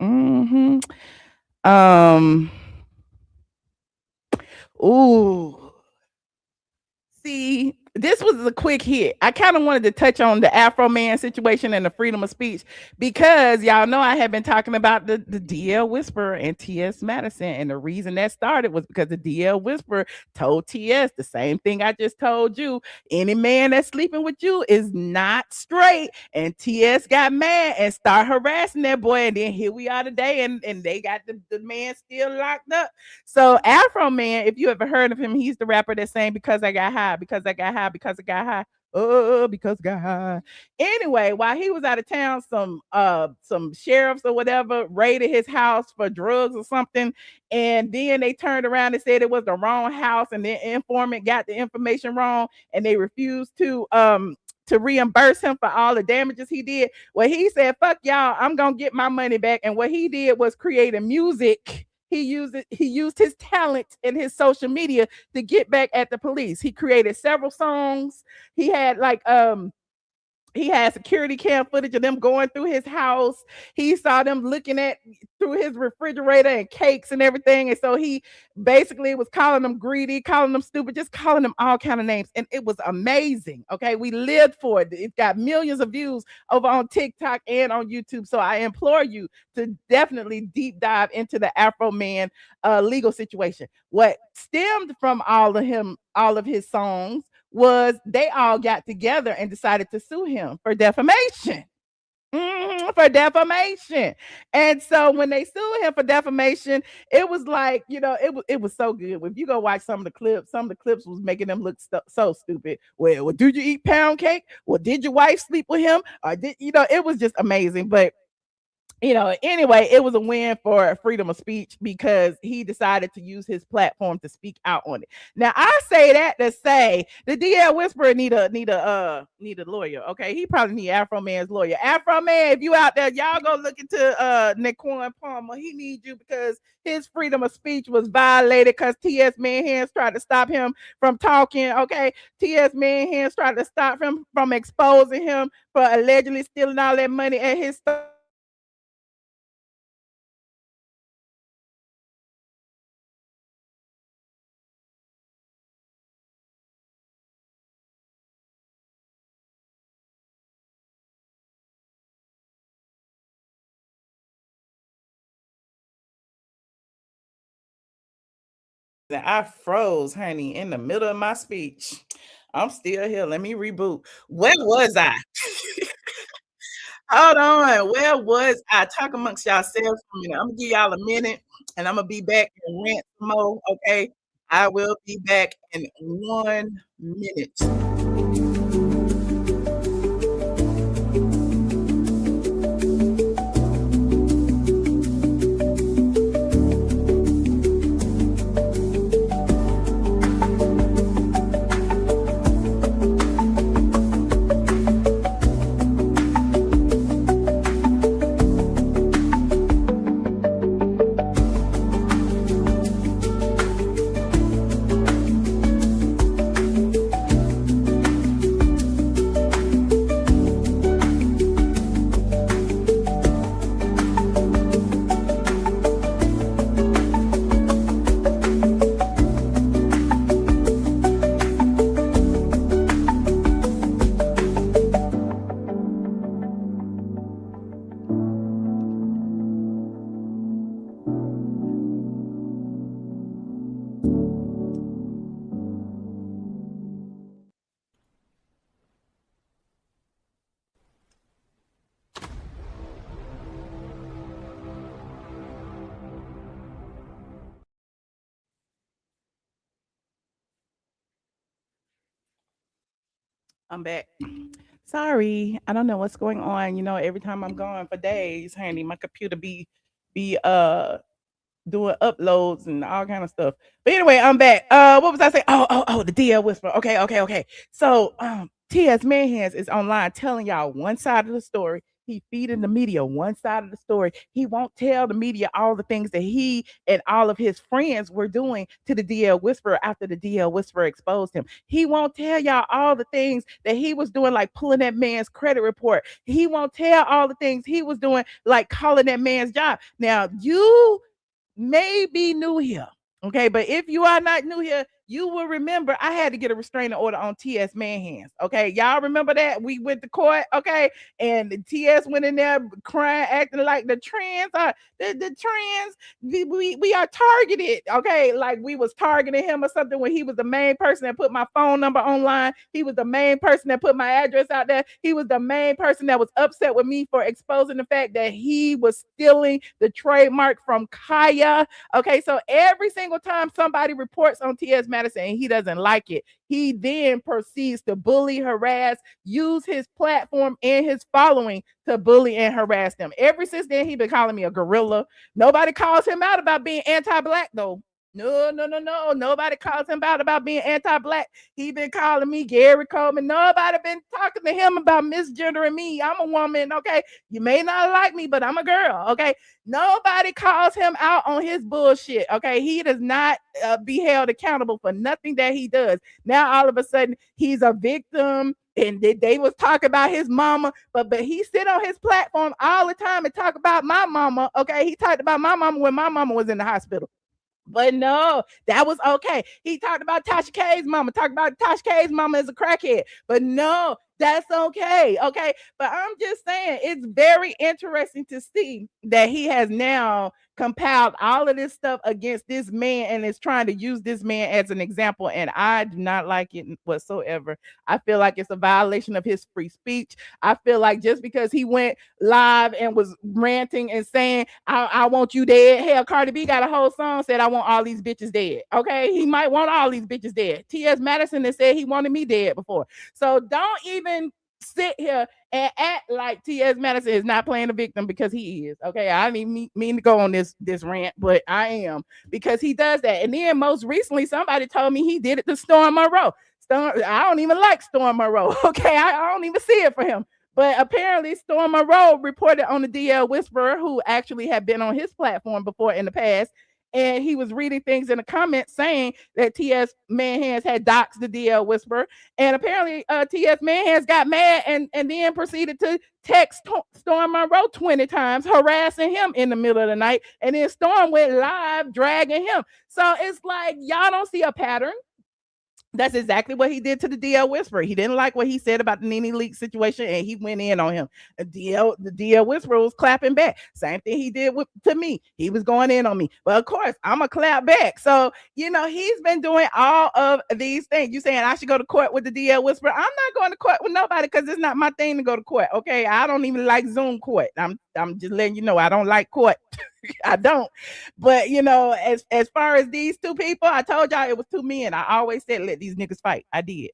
Ooh. See, this was a quick hit. I kind of wanted to touch on the Afroman situation and the freedom of speech, because y'all know I have been talking about the DL Whisperer and TS Madison. And the reason that started was because the DL Whisperer told TS the same thing I just told you. Any man that's sleeping with you is not straight. And TS got mad and started harassing that boy. And then here we are today, and they got the man still locked up. So Afroman, if you ever heard of him, he's the rapper that's saying, because I got high, because I got high, because I got high. Because I got high. Anyway, while he was out of town, some sheriffs or whatever raided his house for drugs or something, and then they turned around and said it was the wrong house, and the informant got the information wrong, and they refused to reimburse him for all the damages he did. Well, he said, "Fuck y'all, I'm gonna get my money back." And what he did was creating music. He used his talent and his social media to get back at the police. He created several songs. He had security cam footage of them going through his house. He saw them looking at through his refrigerator and cakes and everything. And so he basically was calling them greedy, calling them stupid, just calling them all kind of names. And it was amazing. Okay. We lived for it. It got millions of views over on TikTok and on YouTube. So I implore you to definitely deep dive into the Afroman legal situation. What stemmed from all of his songs was they all got together and decided to sue him for defamation. For defamation. And so when they sued him for defamation, it was like, it was so good. If you go watch some of the clips was making them look so stupid. Well, did you eat pound cake? Well, did your wife sleep with him? Or it was just amazing. But anyway, it was a win for freedom of speech, because he decided to use his platform to speak out on it. Now, I say that to say the DL Whisperer need a lawyer. Okay, he probably need Afroman's lawyer. Afroman, if you out there, y'all go look into Naquan Palmer. He needs you, because his freedom of speech was violated because TS Manhands tried to stop him from talking. Okay, TS Manhands tried to stop him from exposing him for allegedly stealing all that money at his store. I froze, honey, in the middle of my speech. I'm still here. Let me reboot. Where was I? Hold on. Where was I? Talk amongst yourselves for a minute. I'm gonna give y'all a minute, and I'm gonna be back and rant some more. Okay, I will be back in 1 minute. I'm back. Sorry, I don't know what's going on. Every time I'm gone for days, honey, my computer be doing uploads and all kind of stuff. But anyway, I'm back. What was I saying? Oh, the DL Whisperer. Okay. So, TS Manhands is online telling y'all one side of the story. He feeding the media one side of the story. He won't tell the media all the things that he and all of his friends were doing to the DL Whisperer after the DL Whisperer exposed him. He won't tell y'all all the things that he was doing, like pulling that man's credit report. He won't tell all the things he was doing, like calling that man's job. Now, you may be new here. Okay, but if you are not new here, you will remember I had to get a restraining order on TS Manhands. Okay, y'all remember that? We went to court, okay, and the TS went in there crying, acting like the trans are the trans. We are targeted, okay, like we was targeting him or something when he was the main person that put my phone number online. He was the main person that put my address out there. He was the main person that was upset with me for exposing the fact that he was stealing the trademark from Kaya. Okay, so every single time somebody reports on TS Madison and he doesn't like it, he then proceeds to bully, harass, use his platform and his following to bully and harass them. Ever since then, he been calling me a gorilla. Nobody calls him out about being anti-black though. No. Nobody calls him out about being anti-black. He been calling me Gary Coleman. Nobody been talking to him about misgendering me. I'm a woman, okay? You may not like me, but I'm a girl, okay? Nobody calls him out on his bullshit, okay? He does not be held accountable for nothing that he does. Now, all of a sudden, he's a victim, and they was talking about his mama, but he sit on his platform all the time and talk about my mama, okay? He talked about my mama when my mama was in the hospital. But no, that was okay. He talked about Tasha K's mama, talked about Tasha K's mama as a crackhead. But no, that's okay. Okay. But I'm just saying, it's very interesting to see that he has now compiled all of this stuff against this man and is trying to use this man as an example. And I do not like it whatsoever. I feel like it's a violation of his free speech. I feel like just because he went live and was ranting and saying, I want you dead. Hell, Cardi B got a whole song said, I want all these bitches dead. Okay. He might want all these bitches dead. TS Madison has said he wanted me dead before. So don't even sit here and act like TS Madison is not playing the victim, because he is. Okay, I didn't mean to go on this rant, but I am, because he does that. And then most recently, somebody told me he did it to Storm Monroe. I don't even like Storm Monroe. Okay, I don't even see it for him. But apparently, Storm Monroe reported on the DL Whisperer, who actually had been on his platform before in the past. And he was reading things in the comments saying that TS Manhands had doxed the DL Whisperer. And apparently TS Manhands got mad and then proceeded to text Storm Monroe 20 times, harassing him in the middle of the night. And then Storm went live dragging him. So it's like, y'all don't see a pattern. That's exactly what he did to the DL Whisperer. He didn't like what he said about the Nene Leakes situation, and he went in on him. The DL Whisperer was clapping back. Same thing he did to me. He was going in on me. But of course, I'm a clap back. So, he's been doing all of these things. You saying I should go to court with the DL Whisperer? I'm not going to court with nobody, because it's not my thing to go to court. Okay, I don't even like Zoom court. I'm just letting you know I don't like court. I don't. But as far as these two people, I told y'all it was two men. I always said let these niggas fight. I did.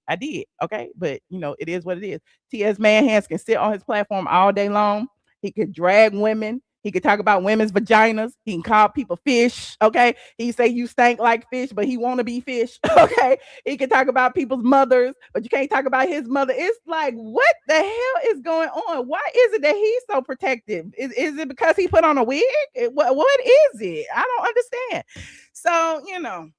Okay, but it is what it is. TS Manhands can sit on his platform all day long. He could drag women. He could talk about women's vaginas. He can call people fish. Okay. He say you stank like fish, but he want to be fish. Okay. He can talk about people's mothers, but you can't talk about his mother. It's like, what the hell is going on? Why is it that he's so protective? Is it because he put on a wig? What is it? I don't understand. So,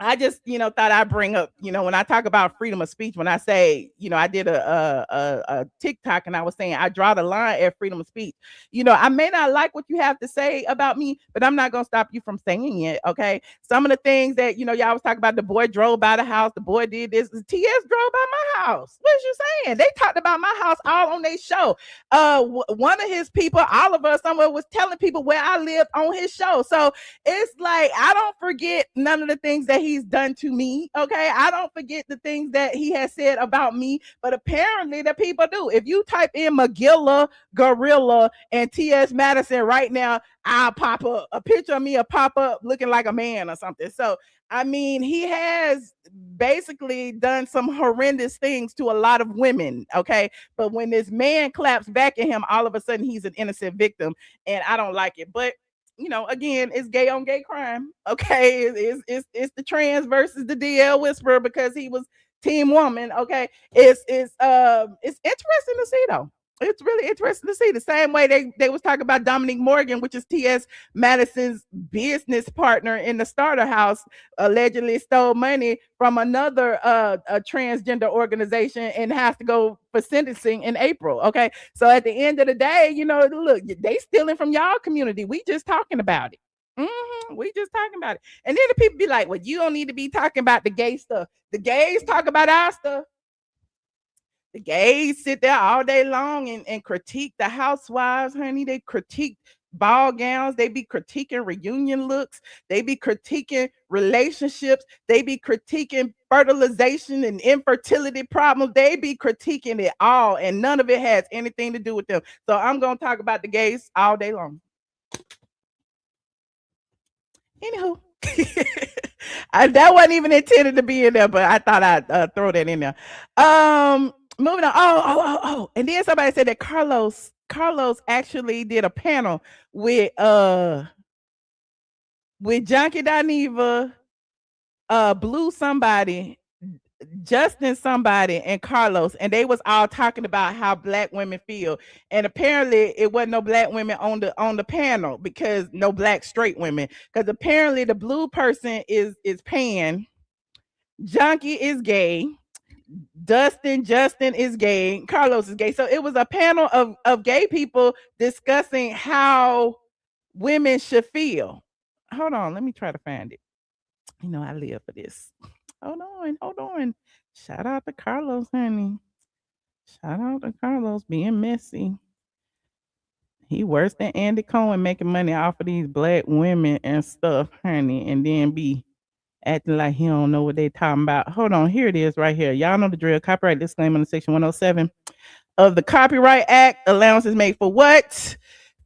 I just, thought I'd bring up, when I talk about freedom of speech, when I say, I did a TikTok and I was saying I draw the line at freedom of speech. I may not like what you have to say about me, but I'm not going to stop you from saying it. Okay. Some of the things that, y'all was talking about, the boy drove by the house, the boy did this, TS drove by my house. What you saying? They talked about my house all on their show. One of his people, Oliver, somewhere was telling people where I lived on his show. So it's like, I don't forget none of the things that he's done to me. Okay, I don't forget the things that he has said about me, but apparently the people do. If you type in Magilla, Gorilla, and TS Madison right now, I'll pop up a picture of me, a pop up looking like a man or something. So I mean, he has basically done some horrendous things to a lot of women. Okay, but when this man claps back at him, all of a sudden he's an innocent victim, and I don't like it. But you know, again, it's gay on gay crime. Okay, it's the trans versus the DL whisperer because he was team woman. Okay, it's interesting to see though. It's really interesting to see the same way they was talking about Dominique Morgan, which is TS Madison's business partner in the starter house, allegedly stole money from another a transgender organization and has to go for sentencing in April. Okay, so at the end of the day, you know, look, they stealing from y'all community. We just talking about it. We just talking about it, and then the people be like, "Well, you don't need to be talking about the gay stuff. The gays talk about our stuff." The gays sit there all day long and critique the housewives, honey. They critique ball gowns. They be critiquing reunion looks. They be critiquing relationships. They be critiquing fertilization and infertility problems. They be critiquing it all, and none of it has anything to do with them. So I'm going to talk about the gays all day long. Anywho. That wasn't even intended to be in there, but I thought I'd throw that in there. Moving on. Oh, and then somebody said that Carlos actually did a panel with Junkie Dineva, Blue somebody, Justin somebody, and Carlos, and they was all talking about how black women feel. And apparently it wasn't no black women on the panel, because no black straight women, because apparently the blue person is pan, Junkie is gay, Justin is gay, Carlos is gay. So it was a panel of gay people discussing how women should feel. Hold on, let me try to find it. You know, I live for this. Hold on. Shout out to Carlos, honey. Shout out to Carlos being messy. He worse than Andy Cohen making money off of these black women and stuff, honey, and then be acting like he don't know what they talking about. Hold on, here it is right here. Y'all know the drill. Copyright disclaimer in Section 107 of the Copyright Act. Allowances made for what?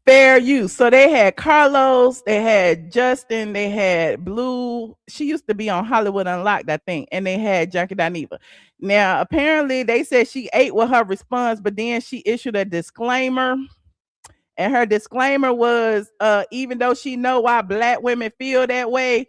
Fair use. So they had Carlos, they had Justin, they had Blue. She used to be on Hollywood Unlocked, I think, and they had Junkie Dineva. Now, apparently they said she ate with her response, but then she issued a disclaimer. And her disclaimer was, even though she know why black women feel that way,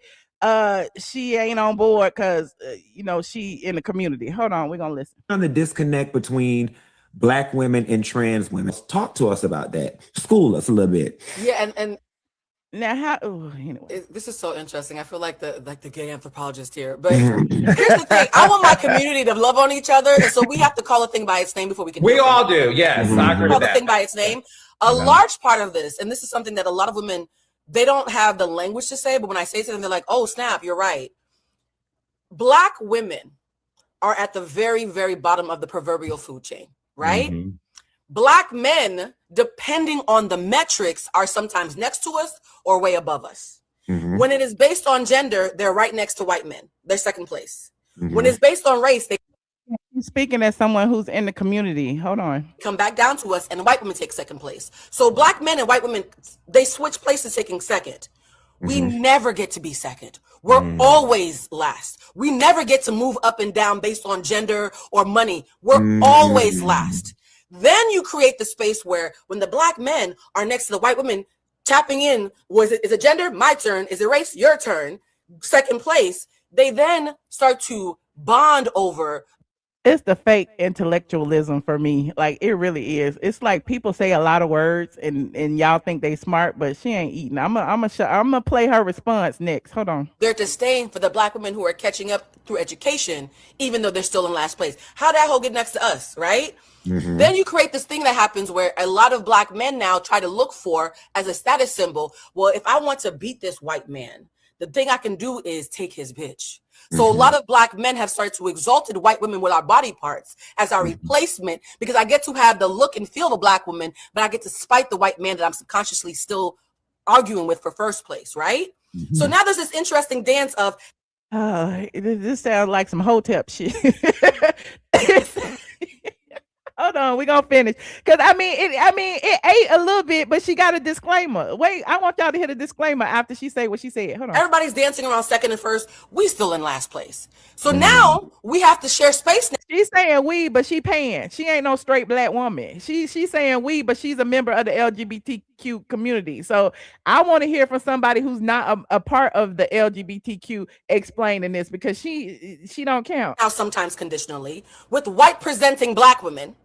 she ain't on board because, you know, she in the community. Hold on, we're going to listen. On the disconnect between black women and trans women. Talk to us about that. School us a little bit. Yeah, and now how? Anyway. This is so interesting. I feel like the gay anthropologist here. But here's the thing: I want my community to love on each other, and so we have to call a thing by its name before we can. We all do. Yes, I agree with call that. the thing by its name. A large part of this, and this is something that a lot of women, they don't have the language to say, but when I say to them, they're like, "Oh snap, you're right." Black women are at the very, very bottom of the proverbial food chain. Right? Mm-hmm. Black men, depending on the metrics, are sometimes next to us or way above us. Mm-hmm. When it is based on gender, they're right next to white men. They're second place. Mm-hmm. When it's based on race, they speaking as someone who's in the community. Hold on. Come back down to us, and white women take second place. So black men and white women, they switch places, taking second. Mm-hmm. We never get to be second. We're always last. We never get to move up and down based on gender or money. We're always last. Then you create the space where when the black men are next to the white women tapping in, is it gender? My turn. Is it race? Your turn. Second place. They then start to bond over. It's the fake intellectualism for me. Like, it really is. It's like people say a lot of words and y'all think they smart, but she ain't eating. I'm gonna play her response next. Hold on. They're disdain for the black women who are catching up through education, even though they're still in last place. How that whole get next to us, right? Mm-hmm. Then you create this thing that happens where a lot of black men now try to look for as a status symbol. Well, if I want to beat this white man, the thing I can do is take his bitch. So a lot of black men have started to exalted white women with our body parts as our replacement, because I get to have the look and feel of a black woman, but I get to spite the white man that I'm subconsciously still arguing with for first place, right? So now there's this interesting dance of This sounds like some hotep shit. Hold on, we gonna finish. Cause it ate a little bit, but she got a disclaimer. Wait, I want y'all to hear the disclaimer after she say what she said. Hold on. Everybody's dancing around second and first. We still in last place. So now we have to share space. She's saying we, but she paying. She ain't no straight black woman. She's saying we, but she's a member of the LGBTQ community. So I want to hear from somebody who's not a part of the LGBTQ explaining this, because she don't count. Now sometimes conditionally with white presenting black women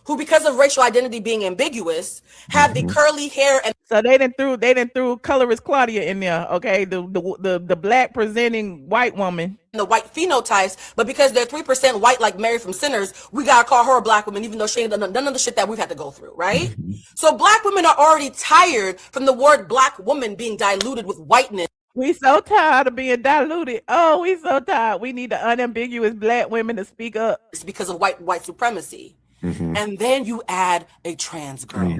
who, because of racial identity being ambiguous, have the curly hair and so they didn't threw colorist Claudia in there, okay? The black presenting white woman. the white phenotypes, but because they're 3% white like Mary from Sinners, we gotta call her a black woman, even though she ain't done none of the shit that we've had to go through, right? So black women are already tired from the word black woman being diluted with whiteness. We so tired of being diluted. Oh, we so tired. We need the unambiguous black women to speak up. It's because of white supremacy. And then you add a trans girl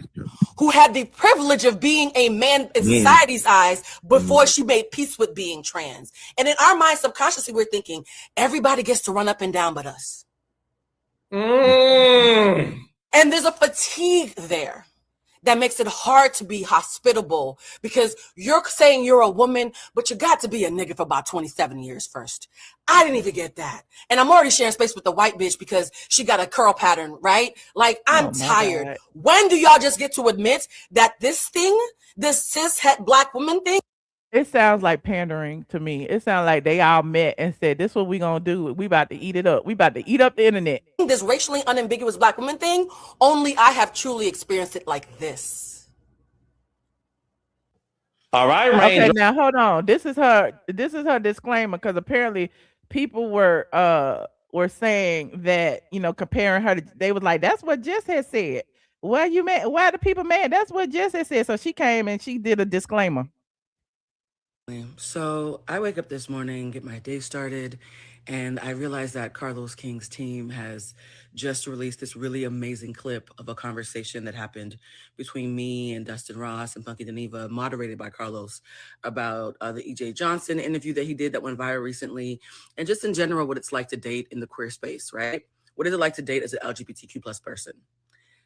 who had the privilege of being a man in society's eyes before she made peace with being trans. And in our minds, subconsciously, we're thinking everybody gets to run up and down but us. And there's a fatigue there that makes it hard to be hospitable, because you're saying you're a woman, but you got to be a nigga for about 27 years first. I didn't even get that. And I'm already sharing space with the white bitch because she got a curl pattern, right? Like, I'm tired. God. When do y'all just get to admit that this thing, this cis het black woman thing? It sounds like pandering to me. It sounds like they all met and said, this is what we gonna do. We about to eat it up. We about to eat up the internet. This racially unambiguous black woman thing, only I have truly experienced it like this. All right, Ranger. Okay, now hold on. This is her disclaimer, because apparently people were saying that, you know, comparing her to, they was like, that's what Jess had said. Why you mad? Why the people mad? That's what Jess had said. So she came and she did a disclaimer. So I wake up this morning, get my day started, and I realize that Carlos King's team has just released this really amazing clip of a conversation that happened between me and Dustin Ross and Funky Geneva, moderated by Carlos, about the E.J. Johnson interview that he did that went viral recently, and just in general what it's like to date in the queer space, right? What is it like to date as an LGBTQ plus person?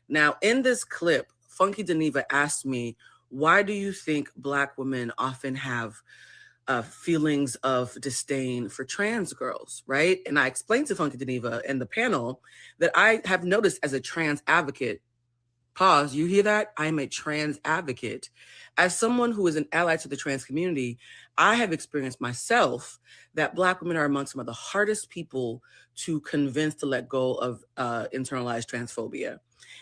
Now, in this clip, Funky Geneva asked me, why do you think Black women often have feelings of disdain for trans girls, right? And I explained to Funky Geneva and the panel that I have noticed as a trans advocate, pause, you hear that? I'm a trans advocate. As someone who is an ally to the trans community, I have experienced myself that Black women are among some of the hardest people to convince to let go of internalized transphobia.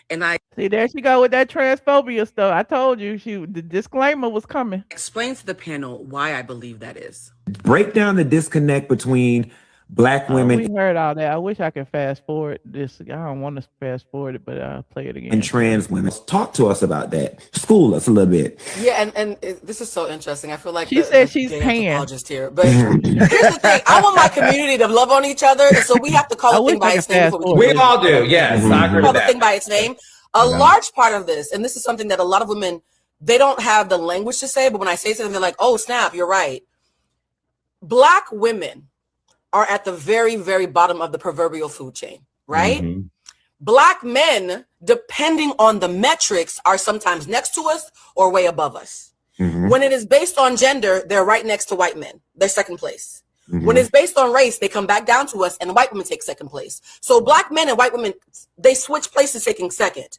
And I see, there she go with that transphobia stuff. I told you the disclaimer was coming. Explain to the panel why I believe that is. Break down the disconnect between Black women. We heard all that. I wish I could fast forward this. I don't want to fast forward it, but I'll play it again. And trans women. Talk to us about that. School us a little bit. Yeah, and this is so interesting. I feel like she said she's paying. Here, but here's the thing: I want my community to love on each other, and so we have to call a thing by its name. We all do, yes. I agree with Call the that. thing by its name. A large part of this, and this is something that a lot of women, they don't have the language to say, but when I say something, they're like, "Oh snap, you're right." Black women are at the very, very bottom of the proverbial food chain, right? Black men, depending on the metrics, are sometimes next to us or way above us. When it is based on gender, they're right next to white men. They're second place. When it's based on race, they come back down to us and white women take second place. So Black men and white women, they switch places taking second.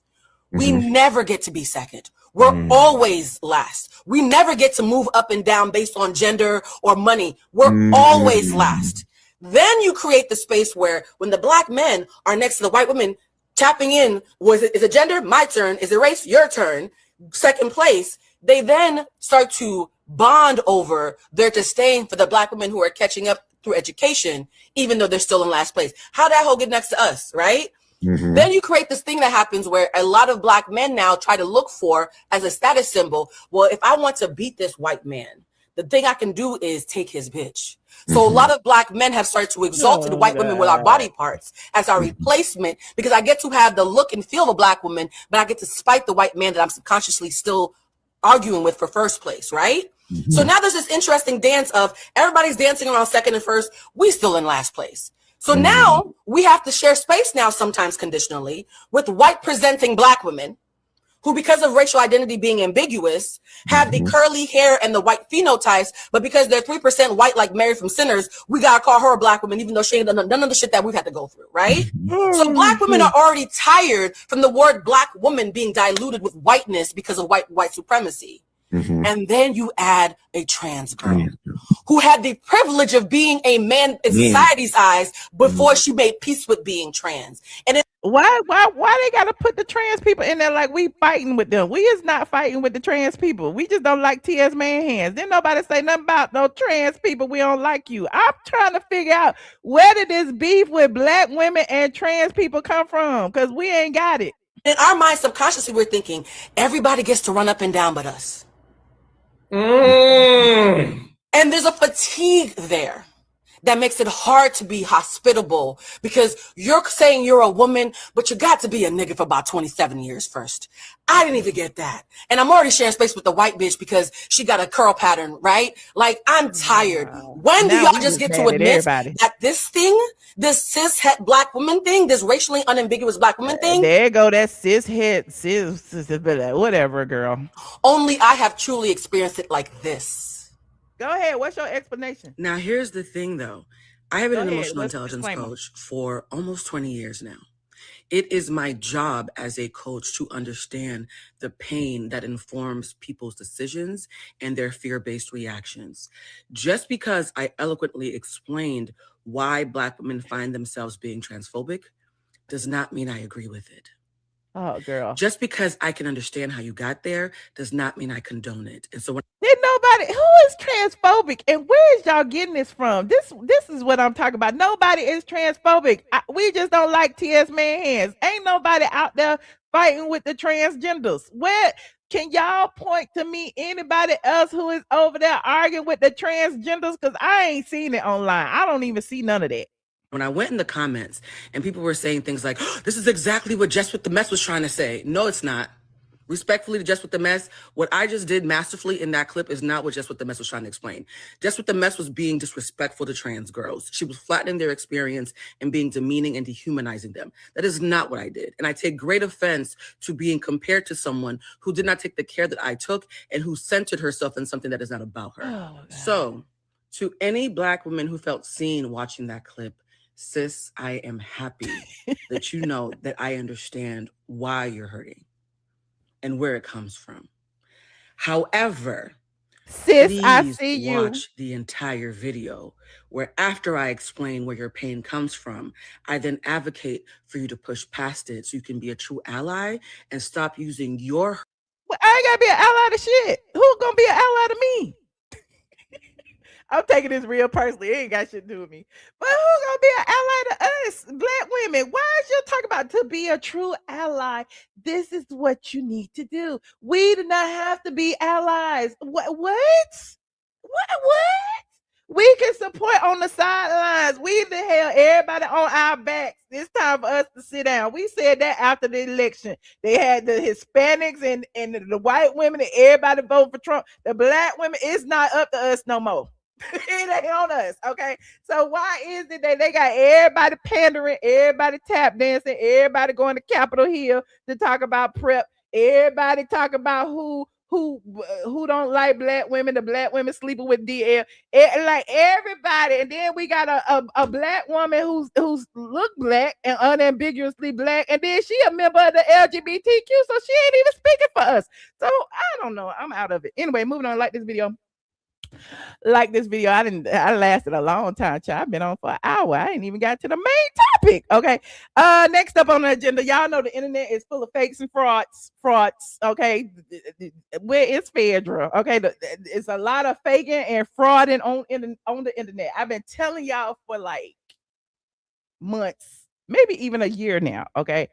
We never get to be second. We're always last. We never get to move up and down based on gender or money. We're always last. Then you create the space where when the Black men are next to the white women tapping in, is it gender? My turn. Is it race? Your turn. Second place. They then start to bond over their disdain for the Black women who are catching up through education, even though they're still in last place. How that whole get next to us, right? Then you create this thing that happens where a lot of Black men now try to look for as a status symbol. Well, if I want to beat this white man, the thing I can do is take his bitch. So a lot of Black men have started to exalt white women with our body parts as our replacement, because I get to have the look and feel of a Black woman, but I get to spite the white man that I'm subconsciously still arguing with for first place, right? So now there's this interesting dance of everybody's dancing around second and first. We still in last place. So now we have to share space now, sometimes conditionally, with white presenting Black women who, because of racial identity being ambiguous, have the curly hair and the white phenotypes, but because they're 3% white like Mary from Sinners, we gotta call her a Black woman, even though she ain't done none of the shit that we've had to go through, right? So Black women are already tired from the word Black woman being diluted with whiteness because of white supremacy. And then you add a trans girl who had the privilege of being a man in society's eyes before she made peace with being trans. And why they gotta put the trans people in there like we fighting with them? We is not fighting with the trans people. We just don't like TS man hands. Didn't nobody say nothing about no trans people. We don't like you. I'm trying to figure out where did this beef with Black women and trans people come from? Because we ain't got it. in our mind, subconsciously, we're thinking everybody gets to run up and down but us. And there's a fatigue there that makes it hard to be hospitable because you're saying you're a woman, but you got to be a nigga for about 27 years first. I didn't even get that. And I'm already sharing space with the white bitch because she got a curl pattern, right? Like, I'm tired. When do y'all just get to admit that this thing, this cis Black woman thing, this racially unambiguous Black woman thing? There you go, that cis whatever, girl. Only I have truly experienced it like this. Go ahead. What's your explanation? Now, here's the thing, though. I have been an emotional intelligence coach for almost 20 years now. It is my job as a coach to understand the pain that informs people's decisions and their fear-based reactions. Just because I eloquently explained why Black women find themselves being transphobic does not mean I agree with it. Oh, girl. Just because I can understand how you got there does not mean I condone it. And so when who is transphobic and where is y'all getting this from? This is what I'm talking about. Nobody is transphobic. We just don't like TS man hands. Ain't nobody out there fighting with the transgenders. Where can y'all point to me anybody else who is over there arguing with the transgenders? Because I ain't seen it online. I don't even see none of that. When I went in the comments and people were saying things like, oh, this is exactly what Just With The Mess was trying to say. No, it's not. Respectfully to Just With The Mess, what I just did masterfully in that clip is not what Just With The Mess was trying to explain. Just With The Mess was being disrespectful to trans girls. She was flattening their experience and being demeaning and dehumanizing them. That is not what I did. And I take great offense to being compared to someone who did not take the care that I took and who centered herself in something that is not about her. Oh, so to any Black woman who felt seen watching that clip, sis, I am happy that you know that I understand why you're hurting and where it comes from. However, sis, I see you. Watch the entire video where after I explain where your pain comes from, I then advocate for you to push past it so you can be a true ally and stop using your... Well, I ain't gotta be an ally to shit. Who's gonna be an ally to me? I'm taking this real personally. It ain't got shit to do with me. But who's gonna be an ally to us, Black women? Why is you talking about to be a true ally? This is what you need to do. We do not have to be allies. What? We can support on the sidelines. We the hell everybody on our backs. It's time for us to sit down. We said that after the election. They had the Hispanics and the white women and everybody vote for Trump. The Black women, it's not up to us no more. It ain't on us, okay? So why is it that they got everybody pandering, everybody tap dancing, everybody going to Capitol Hill to talk about prep, everybody talk about who don't like Black women, the Black women sleeping with DL, like everybody, and then we got a Black woman who's look Black and unambiguously Black, and then she a member of the LGBTQ, so she ain't even speaking for us. So I don't know, I'm out of it. Anyway, moving on. Like this video. I lasted a long time, child. I've been on for an hour. I ain't even got to the main topic. Okay. Next up on the agenda, y'all know the internet is full of fakes and frauds. Okay. Where is Phaedra? Okay. It's a lot of faking and frauding on the internet. I've been telling y'all for like months, maybe even a year now. Okay.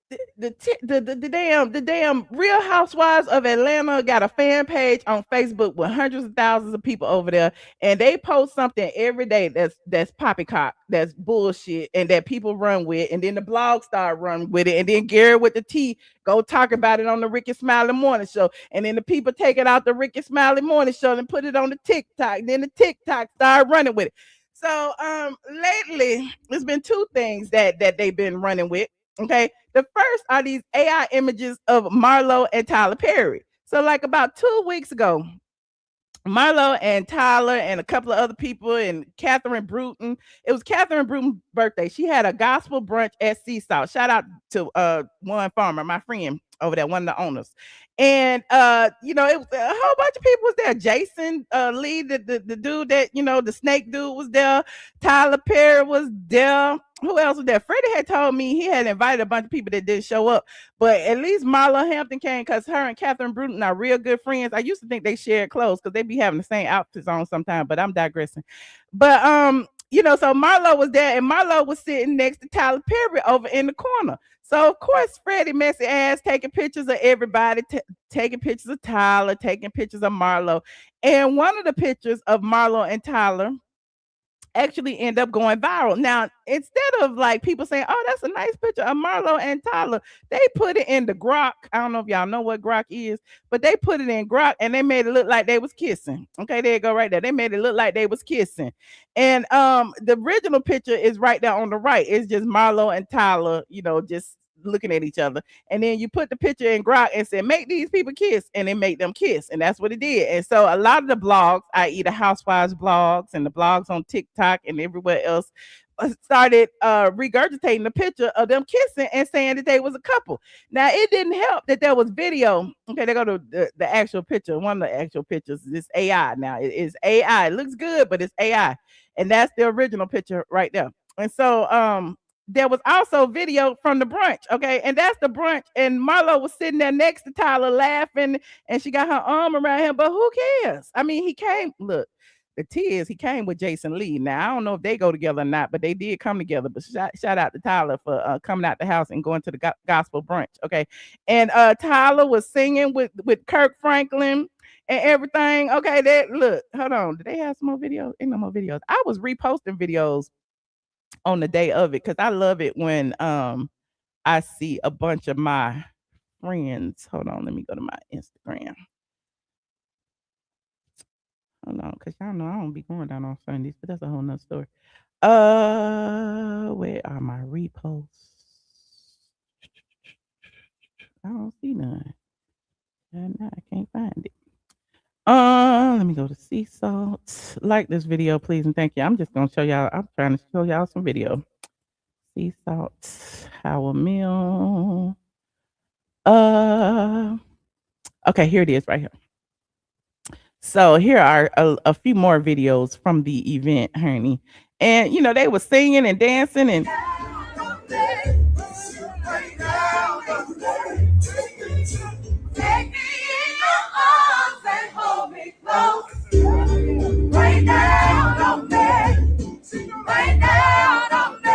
the damn Real Housewives of Atlanta got a fan page on Facebook with hundreds of thousands of people over there, and they post something every day that's poppycock, that's bullshit, and that people run with, and then the blog start running with it, and then Gary with the T go talk about it on the Ricky Smiley Morning Show, and then the people take it out the Ricky Smiley Morning Show and put it on the TikTok, and then the TikTok start running with it. So lately, there's been two things that they've been running with. Okay, the first are these AI images of Marlo and Tyler Perry. So like about 2 weeks ago, Marlo and Tyler and a couple of other people and Catherine Bruton. It was Catherine Bruton's birthday. She had a gospel brunch at Seesaw. Shout out to one farmer, my friend over there, one of the owners. And it was a whole bunch of people was there. Jason Lee, the dude that, the snake dude was there. Tyler Perry was there. Who else was there? Freddie had told me he had invited a bunch of people that didn't show up, but at least Marlo Hampton came because her and Catherine Bruton are real good friends. I used to think they shared clothes because they be having the same outfits on sometimes, but I'm digressing. But so Marlo was there, and Marlo was sitting next to Tyler Perry over in the corner. So of course, Freddie messy ass taking pictures of everybody, taking pictures of Tyler, taking pictures of Marlo, and one of the pictures of Marlo and Tyler actually end up going viral. Now, instead of like people saying, "Oh, that's a nice picture of Marlo and Tyler," they put it in the Grok. I don't know if y'all know what Grok is, but they put it in Grok and they made it look like they was kissing. Okay, there you go, right there. They made it look like they was kissing. And the original picture is right there on the right. It's just Marlo and Tyler, just looking at each other, and then you put the picture in Grok and say, "Make these people kiss," and then make them kiss, and that's what it did. And so a lot of the blogs, i.e. the Housewives blogs and the blogs on TikTok and everywhere else, started regurgitating the picture of them kissing and saying that they was a couple. Now it didn't help that there was video. Okay, they go to the actual picture. One of the actual pictures is AI. Now it is AI. It looks good, but it's AI, and that's the original picture right there. And so there was also video from the brunch, okay, and that's the brunch. And Marlo was sitting there next to Tyler laughing, and she got her arm around him. But who cares? I mean, he came. Look, the T is he came with Jason Lee. Now I don't know if they go together or not, but they did come together. But shout out to Tyler for coming out the house and going to the gospel brunch, okay. And Tyler was singing with Kirk Franklin and everything. Okay, that look. Hold on, did they have some more videos? Ain't no more videos. I was reposting videos on the day of it because I love it when I see a bunch of my friends. Hold on, let me go to my Instagram. Hold on, because y'all know I don't be going down on Sundays, but that's a whole nother story. Where are my reposts? I don't see none. And I can't find it. Let me go to Sea Salt. Like this video, please, and thank you. I'm just gonna show y'all. I'm trying to show y'all some video. Sea Salt, How a Meal. Okay, here it is, right here. So here are a few more videos from the event, honey. And they were singing and dancing and. Right down on me, right down on me.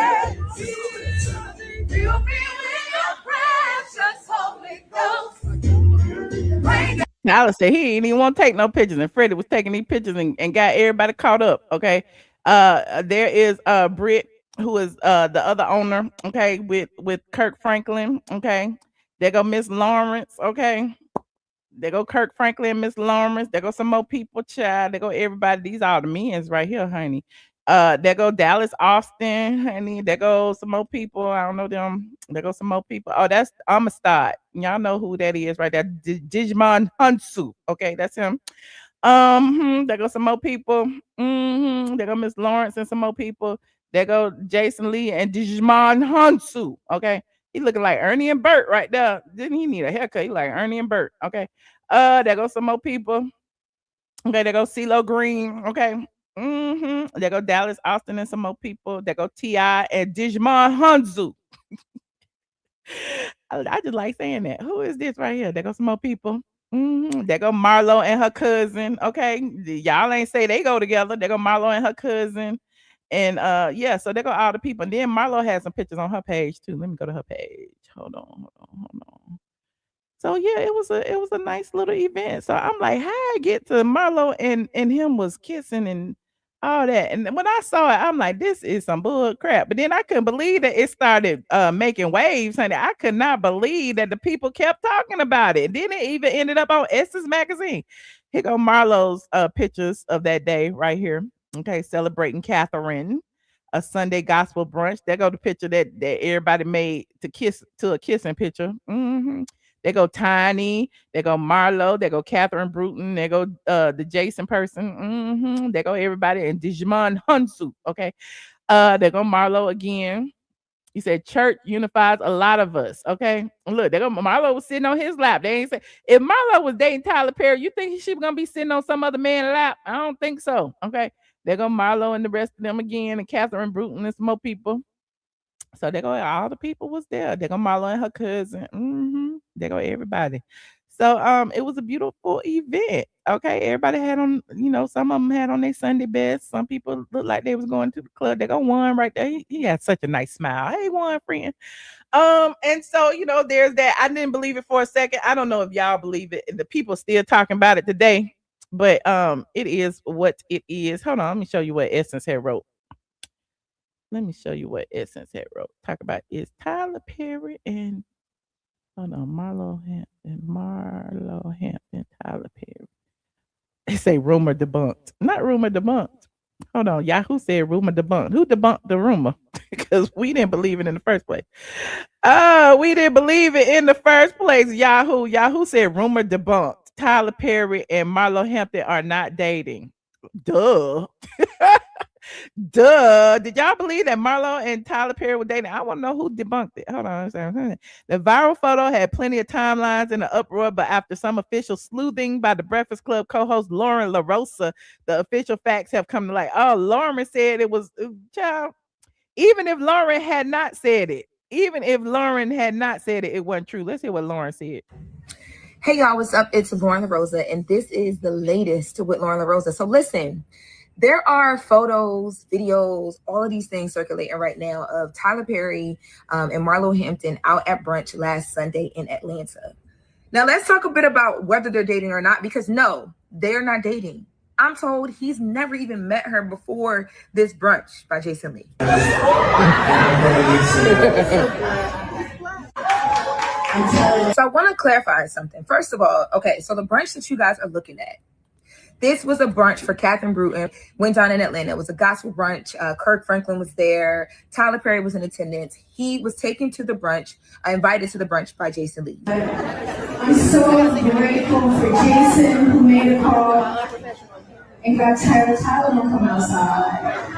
Fill me with your precious Holy Ghost. Right down. Tyler said he didn't even want to take no pictures, and Freddie was taking these pictures and got everybody caught up. Okay, there is Britt, who is the other owner. Okay, with Kirk Franklin. Okay, there go Miss Lawrence. Okay. There go Kirk Franklin and Miss Lawrence. There go some more people, child. There go everybody. These are the men's right here, honey. There go Dallas Austin, honey. There go some more people. I don't know them. There go some more people. Oh, that's Amistad. Y'all know who that is right there. Digimon Hunsu. Okay, that's him. There go some more people. There go Miss Lawrence and some more people. There go Jason Lee and Digimon Hunsu. Okay. He looking like Ernie and Bert right there. Didn't he need a haircut? He like Ernie and Bert. Okay. There go some more people. Okay, there go CeeLo Green. Okay. There go Dallas Austin and some more people. There go T.I. and Digimon Hunsu. I just like saying that. Who is this right here? There go some more people. There go Marlo and her cousin. Okay. Y'all ain't say they go together. There go Marlo and her cousin. And yeah, so they go all the people. And then Marlo has some pictures on her page too. Let me go to her page. Hold on. So yeah, it was a nice little event. So I'm like, how I get to Marlo and him was kissing and all that. And then when I saw it, I'm like, this is some bull crap. But then I couldn't believe that it started making waves, honey. I could not believe that the people kept talking about it. Then it even ended up on Essence magazine. Here go Marlo's pictures of that day right here. Okay, celebrating Catherine, a Sunday gospel brunch. There go the picture that everybody made to a kissing picture. They go Tiny, they go Marlo, they go Catherine Bruton, they go the Jason person, they go everybody, and Digimon Hunsu. Okay. They go Marlo again. He said, church unifies a lot of us. Okay. Look, they go Marlo was sitting on his lap. They ain't say if Marlo was dating Tyler Perry, you think she was gonna be sitting on some other man's lap? I don't think so. Okay. They go Marlo and the rest of them again, and Catherine Bruton and some more people. So they go, all the people was there. They go Marlo and her cousin. They go everybody. So it was a beautiful event. Okay. Everybody had on, some of them had on their Sunday best. Some people looked like they was going to the club. They go Juan right there. He had such a nice smile. Hey, Juan, friend. And so, there's that. I didn't believe it for a second. I don't know if y'all believe it. The people still talking about it today. But it is what it is. Hold on, let me show you what Essence had wrote. Let me show you what Essence had wrote. Talk about is Tyler Perry and Marlo Hampton, Tyler Perry. They say rumor debunked. Not rumor debunked. Hold on. Yahoo said rumor debunked. Who debunked the rumor? Because we didn't believe it in the first place. We didn't believe it in the first place. Yahoo said rumor debunked. Tyler Perry and Marlo Hampton are not dating. Duh. Duh. Did y'all believe that Marlo and Tyler Perry were dating? I want to know who debunked it. Hold on. The viral photo had plenty of timelines in the uproar, but after some official sleuthing by the Breakfast Club co-host Lauren LaRosa, the official facts have come to light. Oh, Lauren said it was, child. Even if Lauren had not said it, it wasn't true. Let's hear what Lauren said. Hey y'all, what's up? It's Lauren LaRosa, and this is the latest with Lauren LaRosa. So listen, there are photos, videos, all of these things circulating right now of Tyler Perry and Marlo Hampton out at brunch last Sunday in Atlanta. Now let's talk a bit about whether they're dating or not, because no, they're not dating. I'm told he's never even met her before this brunch by Jason Lee. So I want to clarify something. First of all, okay, so the brunch that you guys are looking at, this was a brunch for Catherine Bruton, went down in Atlanta. It was a gospel brunch. Kirk Franklin was there. Tyler Perry was in attendance. He was taken to the brunch, invited to the brunch by Jason Lee. I'm so grateful for Jason, who made a call and got Tyler to come outside.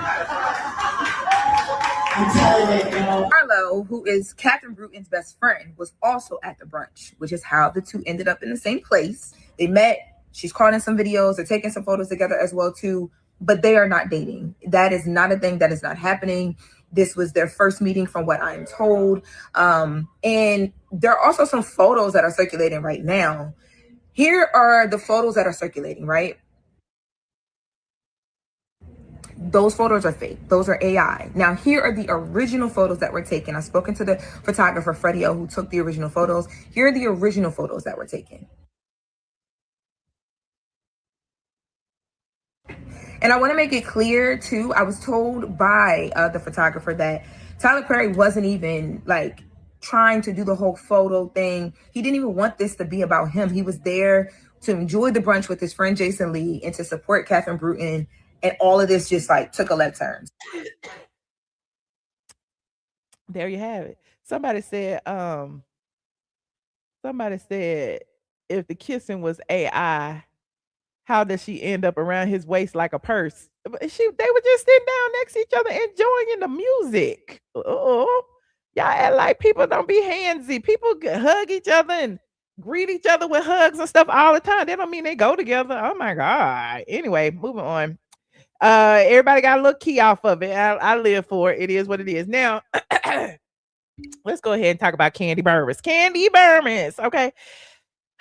Marlo, who is Catherine Bruton's best friend, was also at the brunch, which is how the two ended up in the same place. They met. She's caught in some videos. They're taking some photos together as well, too. But they are not dating. That is not a thing. That is not happening. This was their first meeting from what I am told. And there are also some photos that are circulating right now. Here are the photos that are circulating, right? Those photos are fake. Those are AI. Now, here are the original photos that were taken. I've spoken to the photographer, Freddie O, who took the original photos. Here are the original photos that were taken. And I want to make it clear, too, I was told by the photographer that Tyler Perry wasn't even, like, trying to do the whole photo thing. He didn't even want this to be about him. He was there to enjoy the brunch with his friend Jason Lee and to support Catherine Bruton. And all of this just like took a left turn. There you have it. Somebody said if the kissing was AI, how does she end up around his waist like a purse? They were just sitting down next to each other enjoying the music. Oh, y'all act like people don't be handsy. People hug each other and greet each other with hugs and stuff all the time. That don't mean they go together. Oh my God. Anyway, moving on. Everybody got a little key off of it. I live for it. It is what it is. Now, let's go ahead and talk about Kandi Burruss. Kandi Burruss, okay?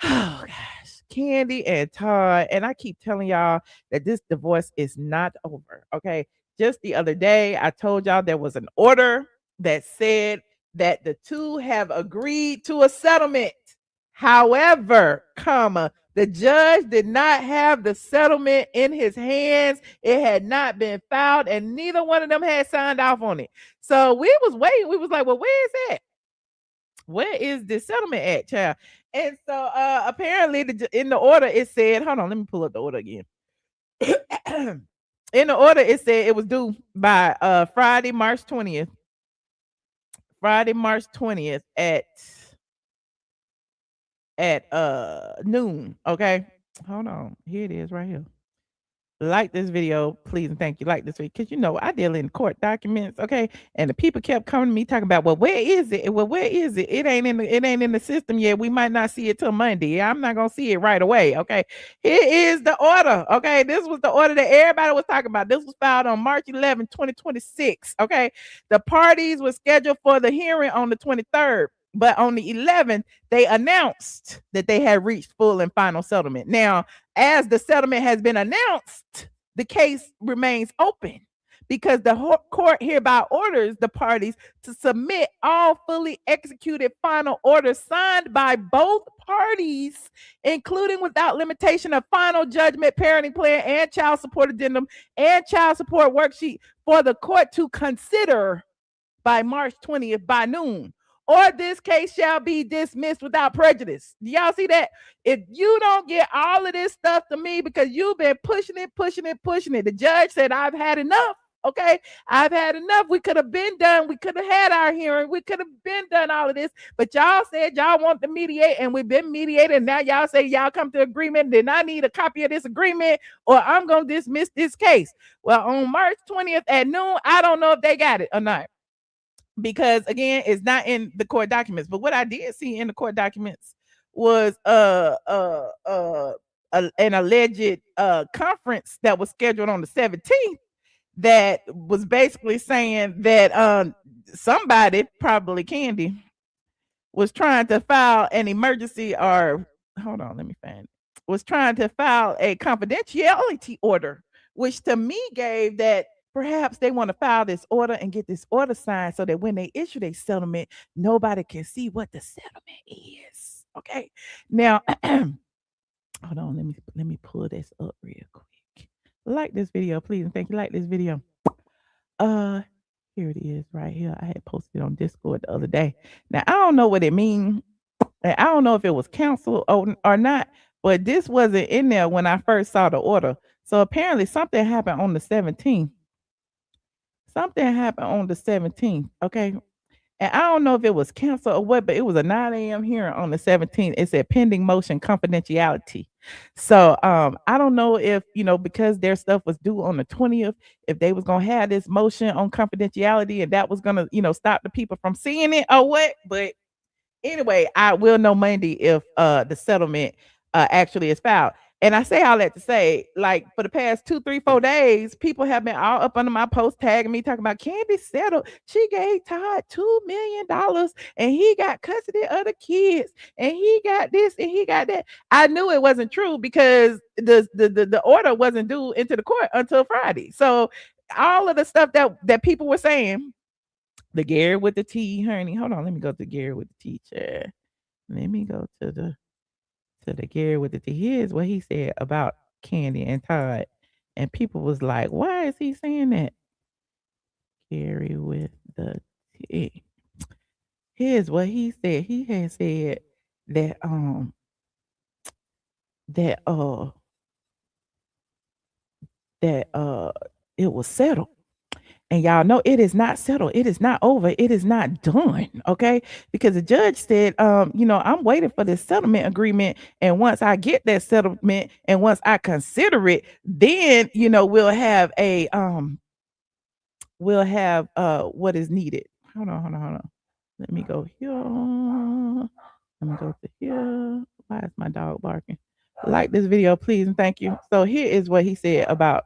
Oh, gosh. Kandi and Todd. And I keep telling y'all that this divorce is not over, okay? just the other day, I told y'all there was an order that said that the two have agreed to a settlement. However, the judge did not have the settlement in his hands. It had not been filed, and neither one of them had signed off on it. So we was waiting. We was like, well, where is that? Where is the settlement at, child? And so apparently in the order it said, hold on, let me pull up the order again. In the order it said it was due by Friday, March 20th. Friday, March 20th at noon. Okay. Hold on. Here it is right here. Like this video, please, and thank you. Like this video, because you know I deal in court documents, okay? And the people kept coming to me talking about, well, where is it? Well, where is it? It ain't in the system yet. We might not see it till Monday. I'm not gonna see it right away, okay? Here is the order, okay? This was the order that everybody was talking about. This was filed on March 11, 2026, okay? The parties were scheduled for the hearing on the 23rd. But on the 11th, they announced that they had reached full and final settlement. Now, as the settlement has been announced, the case remains open because the court hereby orders the parties to submit all fully executed final orders signed by both parties, including without limitation of final judgment, parenting plan, and child support addendum and child support worksheet for the court to consider by March 20th by noon. Or this case shall be dismissed without prejudice. Do y'all see that? If you don't get all of this stuff to me because you've been pushing it. The judge said, I've had enough. Okay, I've had enough. We could have been done. We could have had our hearing. We could have been done all of this. But y'all said y'all want to mediate, and we've been mediated. And now y'all say y'all come to agreement. Then I need a copy of this agreement, or I'm going to dismiss this case. Well, on March 20th at noon, I don't know if they got it or not. Because again, it's not in the court documents. But what I did see in the court documents was an alleged conference that was scheduled on the 17th that was basically saying that somebody, probably Kandi, was trying to file an emergency or was trying to file a confidentiality order, which to me gave that perhaps they want to file this order and get this order signed so that when they issue their settlement, nobody can see what the settlement is. Okay. Now, hold on. Let me pull this up real quick. Like this video, please, and thank you. Like this video. Here it is right here. I had posted it on Discord the other day. Now, I don't know what it means. And I don't know if it was canceled or not, but this wasn't in there when I first saw the order. So apparently something happened on the 17th. Something happened on the 17th, okay? And I don't know if it was canceled or what, but it was a 9 a.m. hearing on the 17th. It said pending motion confidentiality. So I don't know if, because their stuff was due on the 20th, if they was going to have this motion on confidentiality and that was going to, stop the people from seeing it or what. But anyway, I will know Monday if the settlement actually is filed. And I say all that to say, like, for the past 2, 3, 4 days, people have been all up under my post tagging me, talking about Kandi settled. She gave Todd $2 million and he got custody of the kids and he got this and he got that. I knew it wasn't true because the order wasn't due into the court until Friday. So all of the stuff that people were saying, the Gary with the T, honey. Hold on, let me go to Gary with the T, chair. Let me go to the Gary with the T. Here's what he said about Kandi and Todd. And people was like, why is he saying that? Gary with the T. Here's what he said. He had said that it was settled. And y'all know it is not settled. It is not over. It is not done. Okay. Because the judge said, I'm waiting for this settlement agreement. And once I get that settlement and once I consider it, then, we'll have what is needed. Hold on. Let me go here. Let me go to here. Why is my dog barking? Like this video, please. And thank you. So here is what he said about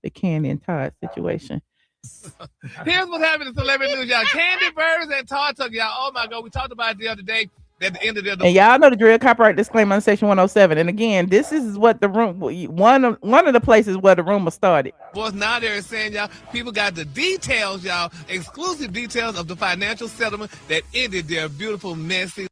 the Kandi and Todd situation. Here's what happened in celebrity news, y'all. Kandi Burruss and Todd Tucker, y'all. Oh my God, we talked about it the other day. at the end of their And y'all know the drill, copyright disclaimer on section 107. And again, this is what the room, one of the places where the rumor started. divorce. Now they're saying, y'all, people got the details, y'all, exclusive details of the financial settlement that ended their beautiful, messy.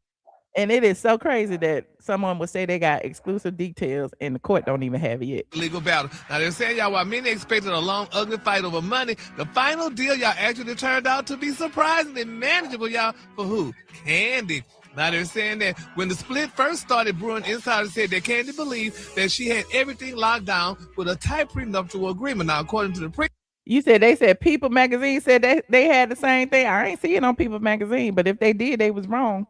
And it is so crazy that someone would say they got exclusive details and the court don't even have it yet. Legal battle. Now they're saying, y'all, while many expected a long, ugly fight over money, the final deal, y'all, actually turned out to be surprisingly manageable, y'all. For who? Kandi. Now they're saying that when the split first started brewing, insiders said that Kandi believed that she had everything locked down with a tight prenuptial agreement. Now, according to the You said they said People Magazine said they had the same thing. I ain't see it on People Magazine, but if they did, they was wrong.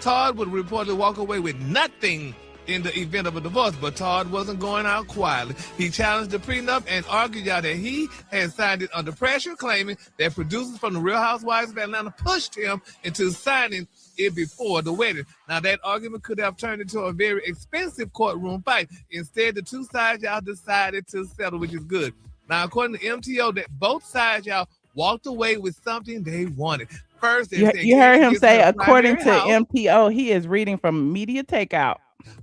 Todd would reportedly walk away with nothing in the event of a divorce, but Todd wasn't going out quietly. He challenged the prenup and argued, y'all, that he had signed it under pressure, claiming that producers from the Real Housewives of Atlanta pushed him into signing it before the wedding. Now, that argument could have turned into a very expensive courtroom fight. Instead, the two sides, y'all, decided to settle, which is good. Now, according to MTO, that both sides, y'all, walked away with something they wanted. First, you heard him say, according to MTO, he is reading from Media Takeout,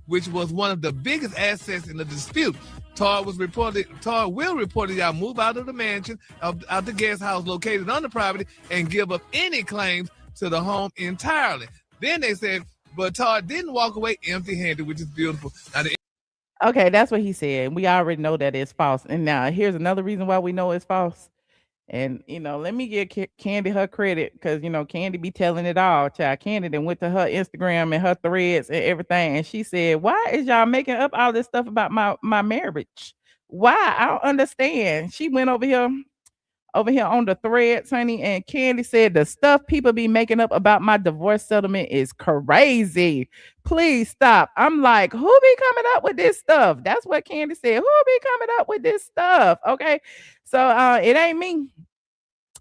which was one of the biggest assets in the dispute. Todd will reportedly, y'all, move out of the mansion, out the guest house located on the property, and give up any claims to the home entirely. Then they said, but Todd didn't walk away empty-handed, which is beautiful. Now, okay, that's what he said. We already know that it's false. And now here's another reason why we know it's false. And, let me give Kandi her credit because, Kandi be telling it all. Child, Kandi then went to her Instagram and her threads and everything. And she said, why is y'all making up all this stuff about my marriage? Why? I don't understand. She went over here on the threads, honey, and Kandi said the stuff people be making up about my divorce settlement is crazy. Please stop. I'm like, who be coming up with this stuff? That's what Kandi said. Who be coming up with this stuff? Okay, so it ain't me,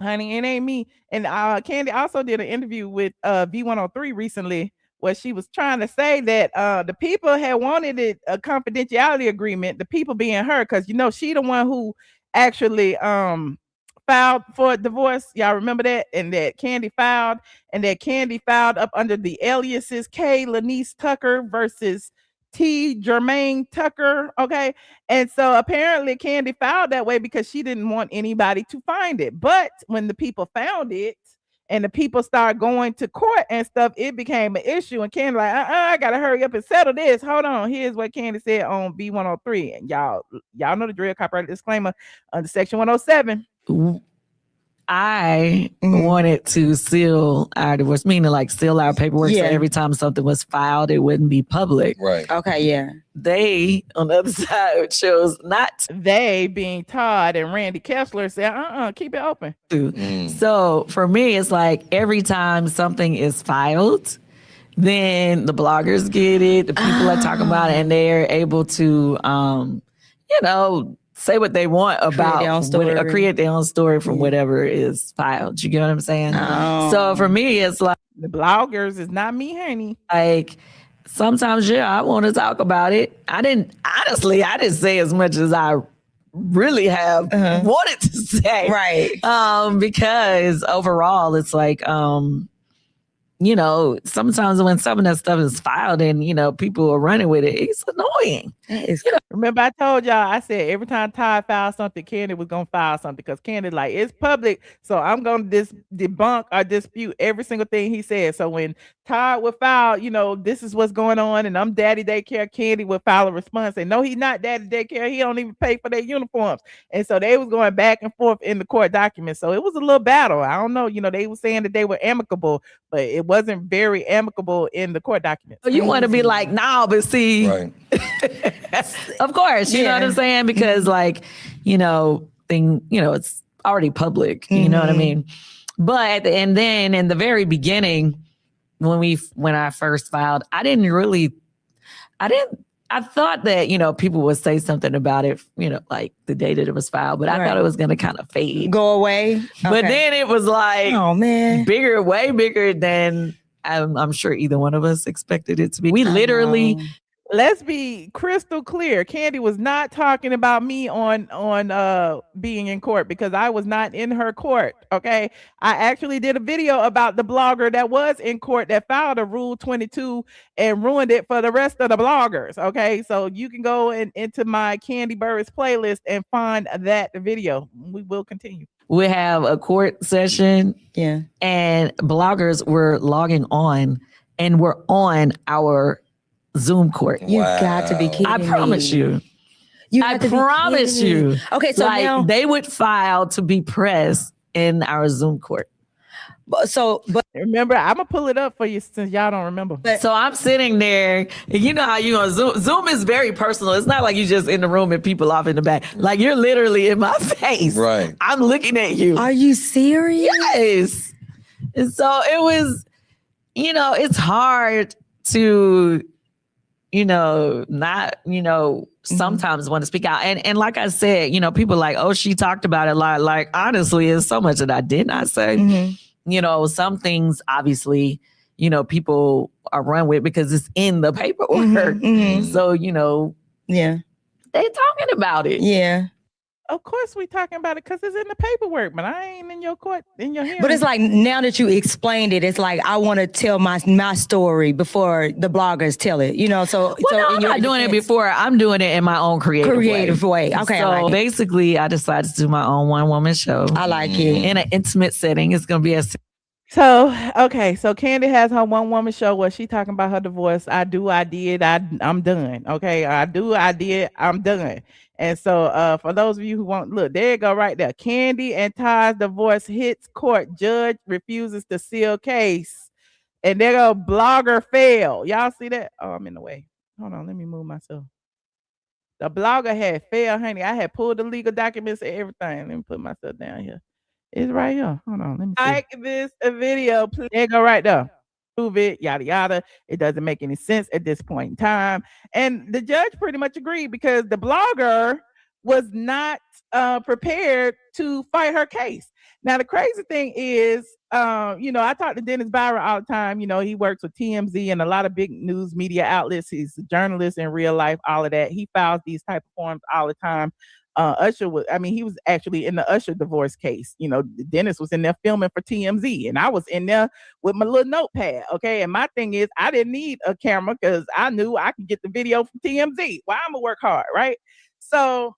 honey. It ain't me. And Kandi also did an interview with V103 recently where she was trying to say that the people had wanted a confidentiality agreement, the people being her, because she the one who actually filed for a divorce. Y'all remember that? And that Kandi filed up under the aliases K. Lanice Tucker versus T. Jermaine Tucker. Okay. And so apparently Kandi filed that way because she didn't want anybody to find it. But when the people found it and the people started going to court and stuff, it became an issue. And Kandi like, I gotta hurry up and settle this. Hold on. Here's what Kandi said on B103. And y'all know the drill, copyright disclaimer under section 107. I wanted to seal our divorce, meaning like seal our paperwork. So every time something was filed, it wouldn't be public. Right. Okay, yeah. They, on the other side, chose not. They, being Todd and Randy Kessler, said, keep it open. So for me, it's like every time something is filed, then the bloggers get it, the people are talking about it, and they're able to, say what they want about create their own story from whatever is filed. You get what I'm saying? So for me, it's like the bloggers is not me, honey. Like sometimes, I want to talk about it. I didn't say as much as I really have wanted to say. Right. Because overall, it's like, sometimes when some of that stuff is filed and, people are running with it, it's annoying. Remember I told y'all, I said every time Todd filed something, Kandi was going to file something because Kandi like, it's public. So I'm going to debunk or dispute every single thing he said. So when Todd would file, this is what's going on and I'm daddy daycare, Kandi would file a response and no, he's not daddy daycare. He don't even pay for their uniforms. And so they was going back and forth in the court documents. So it was a little battle. I don't know, they were saying that they were amicable, but it wasn't very amicable in the court documents. You want to be like, nah, but see, right. Of course, you know what I'm saying? Because it's already public, you know what I mean? But, and then in the very beginning, when I first filed, I thought that, people would say something about it, like the day that it was filed, but I thought it was going to kind of fade. Go away. Okay. But then it was like, oh man, way bigger than I'm sure either one of us expected it to be. We literally let's be crystal clear. Kandi was not talking about me on being in court because I was not in her court. Okay. I actually did a video about the blogger that was in court that filed a Rule 22 and ruined it for the rest of the bloggers. Okay. So you can go into my Kandi Burruss playlist and find that video. We will continue. We have a court session. Yeah. And bloggers were logging on and were on our Zoom court. You got to be kidding I promise me. you. You I got to be promise kidding you. me. Okay, so like, now they would file to be pressed in our Zoom court. But remember, I'm gonna pull it up for you since y'all don't remember. So I'm sitting there, and you know how you on Zoom. Zoom is very personal. It's not like you just in the room and people off in the back. Like you're literally in my face. Right. I'm looking at you. Are you serious? Yes. And so it was, it's hard to, not, sometimes want to speak out. And like I said, people like, oh, she talked about it a lot. Like, honestly, it's so much that I did not say. Mm-hmm. Some things obviously, people are run with because it's in the paperwork. Mm-hmm. So, yeah, they talking about it. Yeah. Of course we talking about it because it's in the paperwork, but I ain't in your court, in your hearing. But it's like now that you explained it, it's like I want to tell my story before the bloggers tell it. So I'm not doing it before. I'm doing it in my own creative way. Okay. So I like it. basically, I decided to do my own one-woman show. I like it. In an intimate setting. It's going to be a... So Kandi has her one-woman show where she talking about her divorce. I do, I did, I'm done. Okay, I do, I did, I'm done. And so for those of you who want, look, there you go right there. Kandi and Todd's divorce hits court. Judge refuses to seal case. And there go blogger fail. Y'all see that? Oh, I'm in the way. Hold on, let me move myself. The blogger had failed, honey. I had pulled the legal documents and everything. Let me put myself down here. It's right here. Hold on, let me see. Like this video, please. There you go right there. Prove it, yada yada. It doesn't make any sense at this point in time. And the judge pretty much agreed because the blogger was not prepared to fight her case. Now the crazy thing is, I talk to Dennis Byron all the time. He works with TMZ and a lot of big news media outlets. He's a journalist in real life, all of that. He files these type of forms all the time. He was actually in the Usher divorce case. Dennis was in there filming for TMZ and I was in there with my little notepad. Okay. And my thing is I didn't need a camera because I knew I could get the video from TMZ. Well, I'm gonna work hard. Right. So,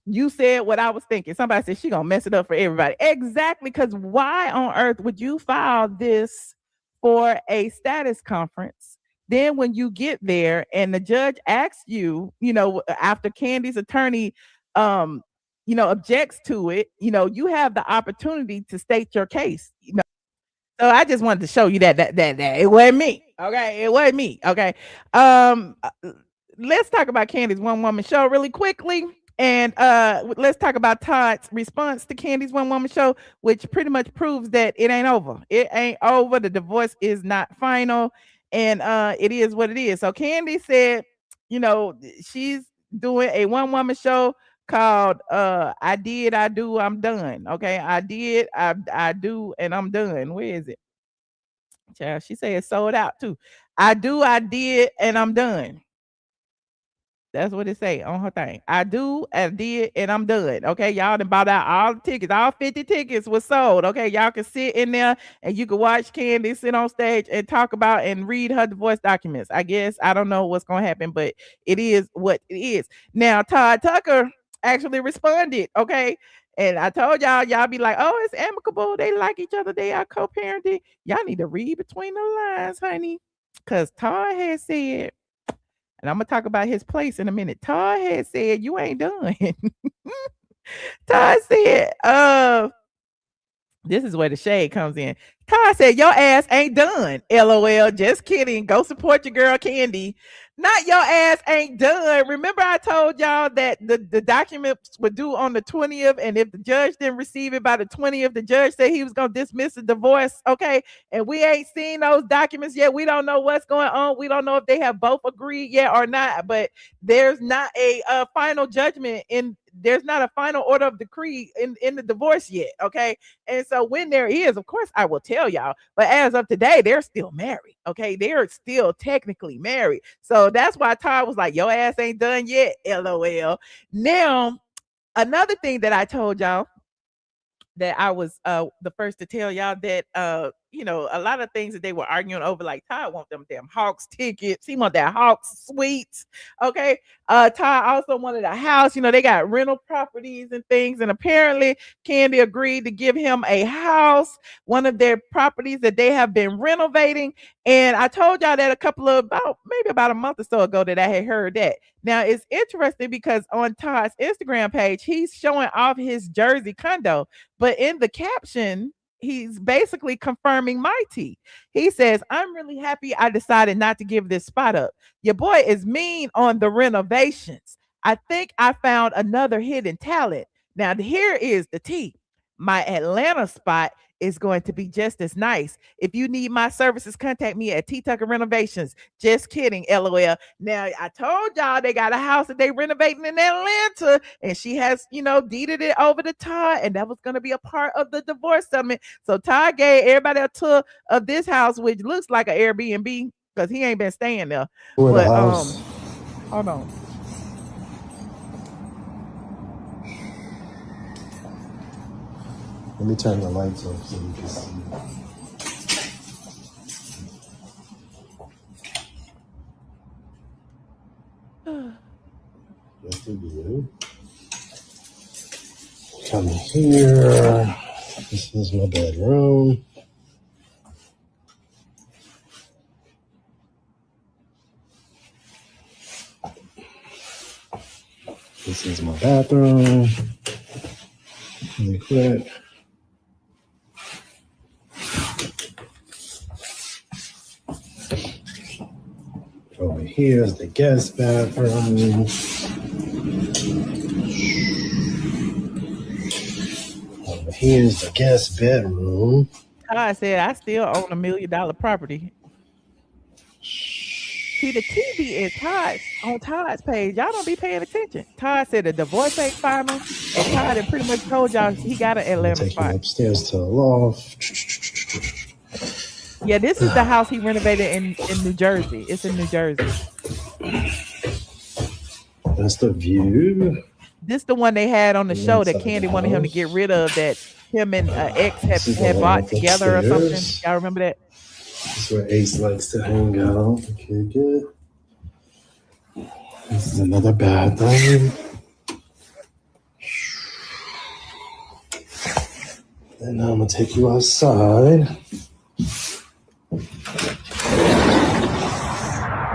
you said what I was thinking. Somebody said she gonna mess it up for everybody. Exactly. Because why on earth would you file this for a status conference? Then when you get there and the judge asks you, after Kandi's attorney, objects to it, you have the opportunity to state your case. So I just wanted to show you that it wasn't me. Okay, it wasn't me. Okay, let's talk about Kandi's one-woman show really quickly. And let's talk about Todd's response to Kandi's one-woman show, which pretty much proves that it ain't over. It ain't over. The divorce is not final. And it is what it is. So Kandi said, she's doing a one-woman show called I Did, I Do, I'm Done. Okay, I did, I do, and I'm done. Where is it? Child, she said it's sold out too. I do, I did, and I'm done. That's what it say on her thing. I do, I did, and I'm done. Okay, y'all done bought out all the tickets. All 50 tickets were sold. Okay, y'all can sit in there and you can watch Kandi sit on stage and talk about and read her divorce documents. I guess I don't know what's gonna happen, but it is what it is. Now, Todd Tucker actually responded. Okay, and I told y'all be like, oh, it's amicable. They like each other. They are co-parenting. Y'all need to read between the lines, honey, because Todd has said. And I'm going to talk about his place in a minute. Todd had said, you ain't done. Todd said, this is where the shade comes in. Todd said, your ass ain't done. LOL. Just kidding. Go support your girl, Kandi. Not your ass ain't done. Remember I told y'all that the documents were due on the 20th. And if the judge didn't receive it by the 20th, the judge said he was going to dismiss the divorce. Okay. And we ain't seen those documents yet. We don't know what's going on. We don't know if they have both agreed yet or not. But there's not a final judgment there's not a final order of decree in the divorce yet. Okay. And so when there is, of course, I will tell tell y'all. But as of today, they're still married. Okay, they're still technically married. So that's why Todd was like, "Your ass ain't done yet." LOL. Now, another thing that I told y'all that I was the first to tell y'all that a lot of things that they were arguing over, like Todd want them damn Hawks tickets. He want that Hawks suites. Okay. Todd also wanted a house. They got rental properties and things. And apparently Kandi agreed to give him a house, one of their properties that they have been renovating. And I told y'all that maybe about a month or so ago that I had heard that. Now it's interesting because on Todd's Instagram page, he's showing off his Jersey condo, but in the caption, he's basically confirming my tea. He says, "I'm really happy I decided not to give this spot up. Your boy is mean on the renovations. I think I found another hidden talent. Now, here is the tea. My Atlanta spot is going to be just as nice. If you need my services, contact me at T Tucker Renovations. Just kidding, LOL." Now, I told y'all they got a house that they renovating in Atlanta, and she has, deeded it over to Todd, and that was going to be a part of the divorce settlement. So Todd gave everybody a tour of this house, which looks like an Airbnb because he ain't been staying there. But hold on. Let me turn the lights off so you can see. Yes, we do. Come here. This is my bedroom. This is my bathroom. Really quick. Over here is the guest bathroom. Over here is the guest bedroom. Todd said, "I still own $1 million property." See, the TV is on Todd's page. Y'all don't be paying attention. Todd said the divorce ain't final, and Todd had pretty much told y'all he got an Atlanta spot. Upstairs to the loft. Yeah, this is the house he renovated in New Jersey. It's in New Jersey. That's the view. This is the one they had on the show that Kandi wanted him to get rid of, that him and ex had bought together or something. Y'all remember that? This is where Ace likes to hang out. Okay, good. This is another bathroom. And now I'm going to take you outside.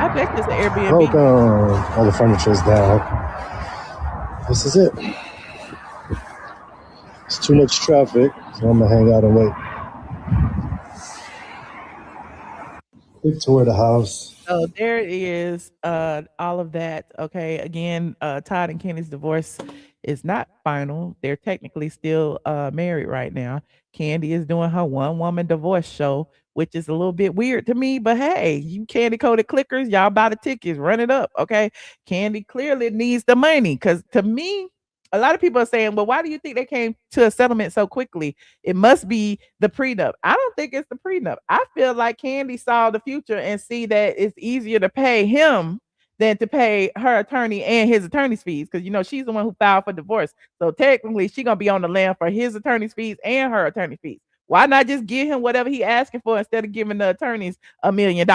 I bet this is an Airbnb. Welcome. All the furniture's down. This is it. It's too much traffic, so I'm going to hang out and wait. Quick tour of the house. So there is all of that. Okay. Again, Todd and Kandi's divorce is not final. They're technically still married right now. Kandi is doing her one-woman divorce show, which is a little bit weird to me, but hey, you Kandi coded clickers, y'all buy the tickets, run it up. Okay. Kandi clearly needs the money, because to me, a lot of people are saying, well, why do you think they came to a settlement so quickly? It must be the prenup. I don't think it's the prenup. I feel like Kandi saw the future and see that it's easier to pay him than to pay her attorney and his attorney's fees, because she's the one who filed for divorce. So technically, she's gonna be on the land for his attorney's fees and her attorney fees. Why not just give him whatever he asking for instead of giving the attorneys $1 million?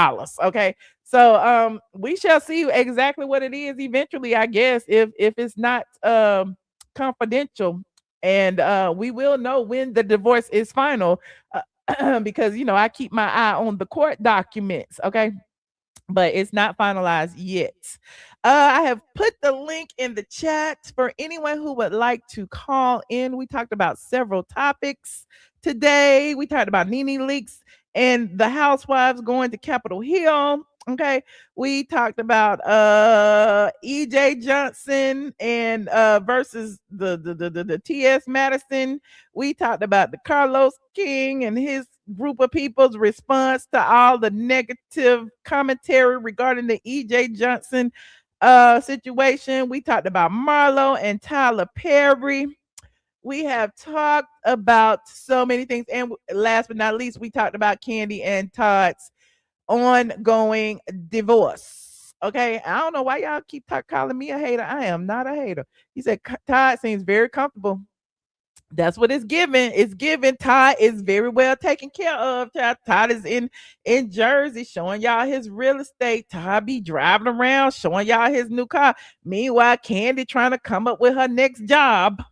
Okay. So we shall see exactly what it is eventually, I guess, if it's not confidential, and we will know when the divorce is final, because I keep my eye on the court documents. Okay. But it's not finalized yet. I have put the link in the chat for anyone who would like to call in. We talked about several topics today. We talked about Nene Leakes and the housewives going to Capitol Hill. Okay. We talked about EJ Johnson and versus the TS Madison. We talked about the Carlos King and his group of people's response to all the negative commentary regarding the EJ Johnson situation. We talked about Marlo and Tyler Perry. We have talked about so many things. And last but not least, we talked about Kandi and Todd's ongoing divorce. Okay. I don't know why y'all keep calling me a hater. I am not a hater. He said Todd seems very comfortable. That's what it's given. It's given. Todd is very well taken care of. Todd is in Jersey, showing y'all his real estate. Todd be driving around, showing y'all his new car. Meanwhile, Kandi trying to come up with her next job.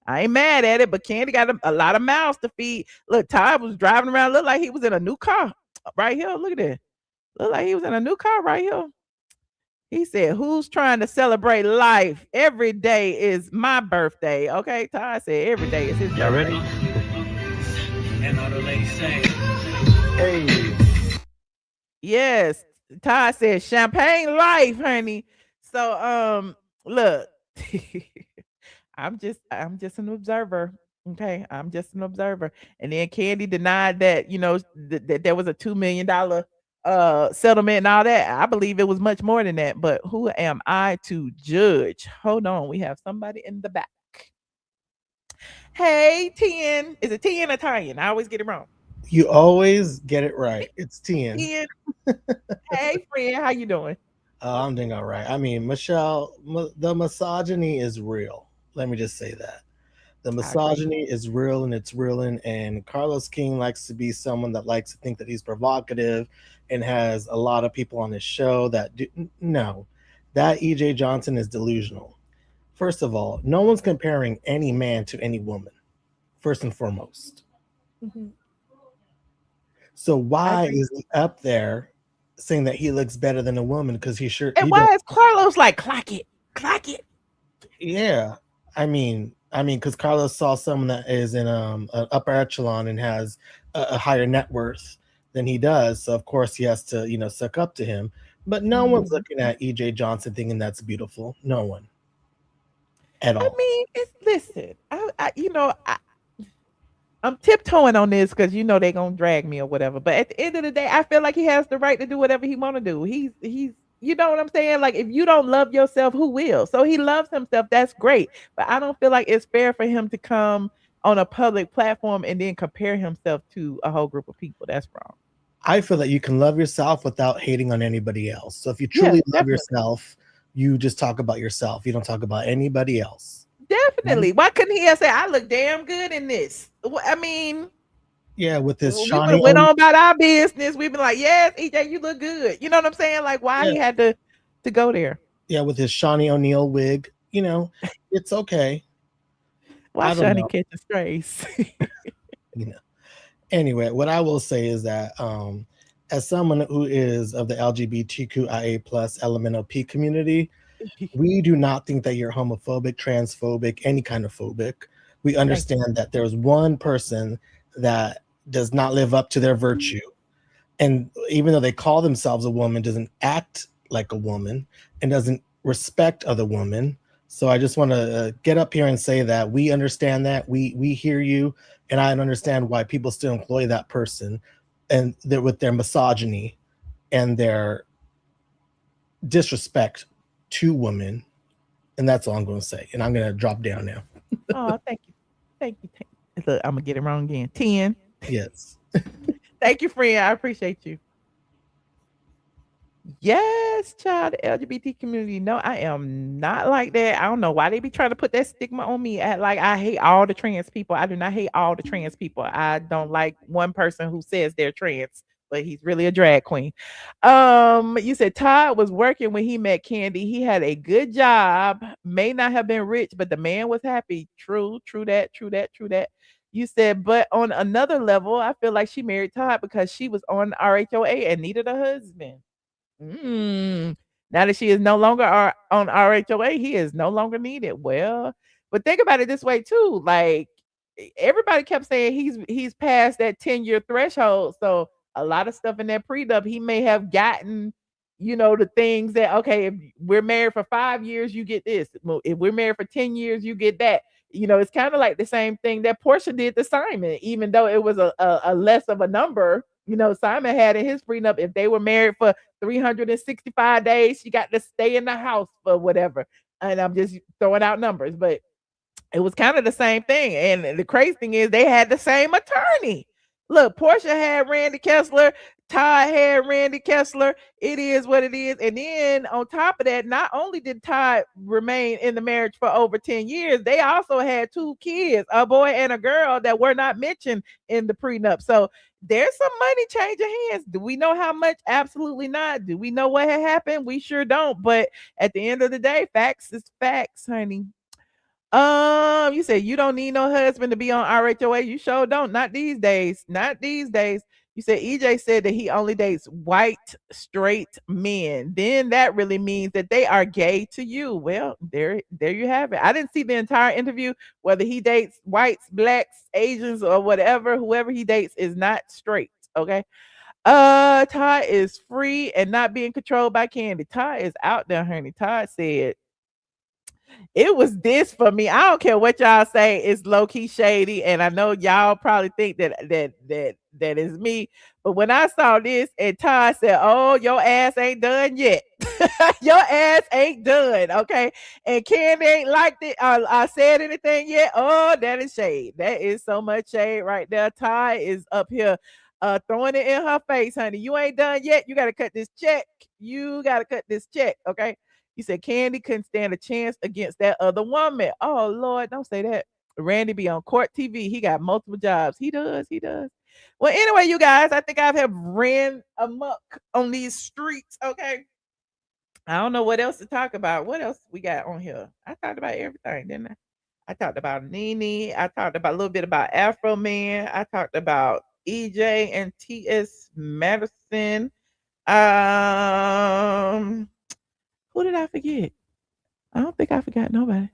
I ain't mad at it, but Kandi got a lot of mouths to feed. Look, Todd was driving around, looked like he was in a new car right here. Look at that. Look like he was in a new car right here. He said, "Who's trying to celebrate life? Every day is my birthday." Okay, Todd said every day is his Y'all birthday. ready? And all the ladies say, Hey. Yes, Todd said champagne life, honey. So look, I'm just an observer. Okay, I'm just an observer. And then Kandi denied that, that there was a $2 million settlement and all that. I believe it was much more than that, but who am I to judge? Hold on, we have somebody in the back. Hey, 10. Is it 10 or 10? I always get it wrong. You always get it right. It's 10. 10. Hey, friend, how you doing? I'm doing all right. I mean, Michelle, the misogyny is real. Let me just say that. The misogyny is real and it's reeling. And Carlos King likes to be someone that likes to think that he's provocative and has a lot of people on his show that do. No, that EJ Johnson is delusional. First of all, no one's comparing any man to any woman, first and foremost. Mm-hmm. So why is he up there saying that he looks better than a woman? Because he sure. And why is Carlos like, clock it? Yeah, I mean, because Carlos saw someone that is in an upper echelon and has a higher net worth than he does, so of course he has to, suck up to him. But no one's looking at EJ Johnson thinking that's beautiful. No one, at all. I mean, listen. I'm tiptoeing on this because they're gonna drag me or whatever. But at the end of the day, I feel like he has the right to do whatever he want to do. He's you know what I'm saying? Like, if you don't love yourself, who will? So he loves himself. That's great. But I don't feel like it's fair for him to come on a public platform and then compare himself to a whole group of people. That's wrong. I feel that you can love yourself without hating on anybody else. So if you truly love yourself, you just talk about yourself. You don't talk about anybody else. Definitely. Why couldn't he have said, "I look damn good in this"? I mean, yeah, with this we would have went on about our business. We've been like, "Yes, EJ, you look good." You know what I'm saying? Like, why he had to go there? Yeah, with his Shawnee O'Neal wig. It's okay. Why Shawnee catching strays? Anyway, what I will say is that as someone who is of the LGBTQIA plus LMNOP community, we do not think that you're homophobic, transphobic, any kind of phobic. We understand that there's one person that does not live up to their virtue. And even though they call themselves a woman, doesn't act like a woman and doesn't respect other women. So I just want to get up here and say that we understand that. We hear you. And I understand why people still employ that person and with their misogyny and their disrespect to women. And that's all I'm going to say. And I'm going to drop down now. Oh, thank you. Look, I'm going to get it wrong again. 10. Yes. Thank you, friend. I appreciate you. Yes, child, the LGBT community. No, I am not like that. I don't know why they be trying to put that stigma on me. Like, I hate all the trans people. I do not hate all the trans people. I don't like one person who says they're trans, but he's really a drag queen. You said Todd was working when he met Kandi. He had a good job, may not have been rich, but the man was happy. True that. You said, but on another level, I feel like she married Todd because she was on RHOA and needed a husband. Now that she is no longer on RHOA, he is no longer needed. Well, but think about it this way too. Like, everybody kept saying he's past that 10-year threshold. So a lot of stuff in that prenup, he may have gotten, the things that, okay, if we're married for 5 years, you get this. If we're married for 10 years, you get that. It's kind of like the same thing that Portia did to Simon, even though it was a less of a number. Simon had in his prenup, if they were married for 365 days, she got to stay in the house for whatever. And I'm just throwing out numbers, but It was kind of the same thing. And the crazy thing is they had the same attorney. Look, Portia had Randy Kessler, Todd had Randy Kessler. It is what it is. And then on top of that, not only did Todd remain in the marriage for over 10 years, they also had 2 kids, a boy and a girl that were not mentioned in the prenup. So there's some money changing hands. Do we know how much? Absolutely not. Do we know what had happened? We sure don't. But at the end of the day, facts is facts, honey. You said you don't need no husband to be on RHOA. You sure don't. Not these days. Not these days. You said EJ said that he only dates white straight men. Then that really means that they are gay to you. Well, there you have it. I didn't see the entire interview. Whether he dates whites, blacks, Asians, or whatever, whoever he dates is not straight. Okay. Todd is free and not being controlled by Kandi. Todd is out there, honey. Todd said it was this for me. I don't care what y'all say. It's low key shady, and I know y'all probably think that is me. But when I saw this, and Todd said, "Oh, your ass ain't done yet. Your ass ain't done." Okay, and Kandi ain't liked it. I said anything yet? Oh, that is shade. That is so much shade right there. Todd is up here throwing it in her face, honey. You ain't done yet. You got to cut this check. You got to cut this check. Okay. You said Kandi couldn't stand a chance against that other woman. Oh, Lord, don't say that. Randy be on court TV. He got multiple jobs. He does. He does. Well, anyway, you guys, I think I have ran amok on these streets. Okay. I don't know what else to talk about. What else we got on here? I talked about everything, didn't I? I talked about Nene. I talked about a little bit about Afroman. I talked about EJ and TS Madison. Who did I forget? I don't think I forgot nobody.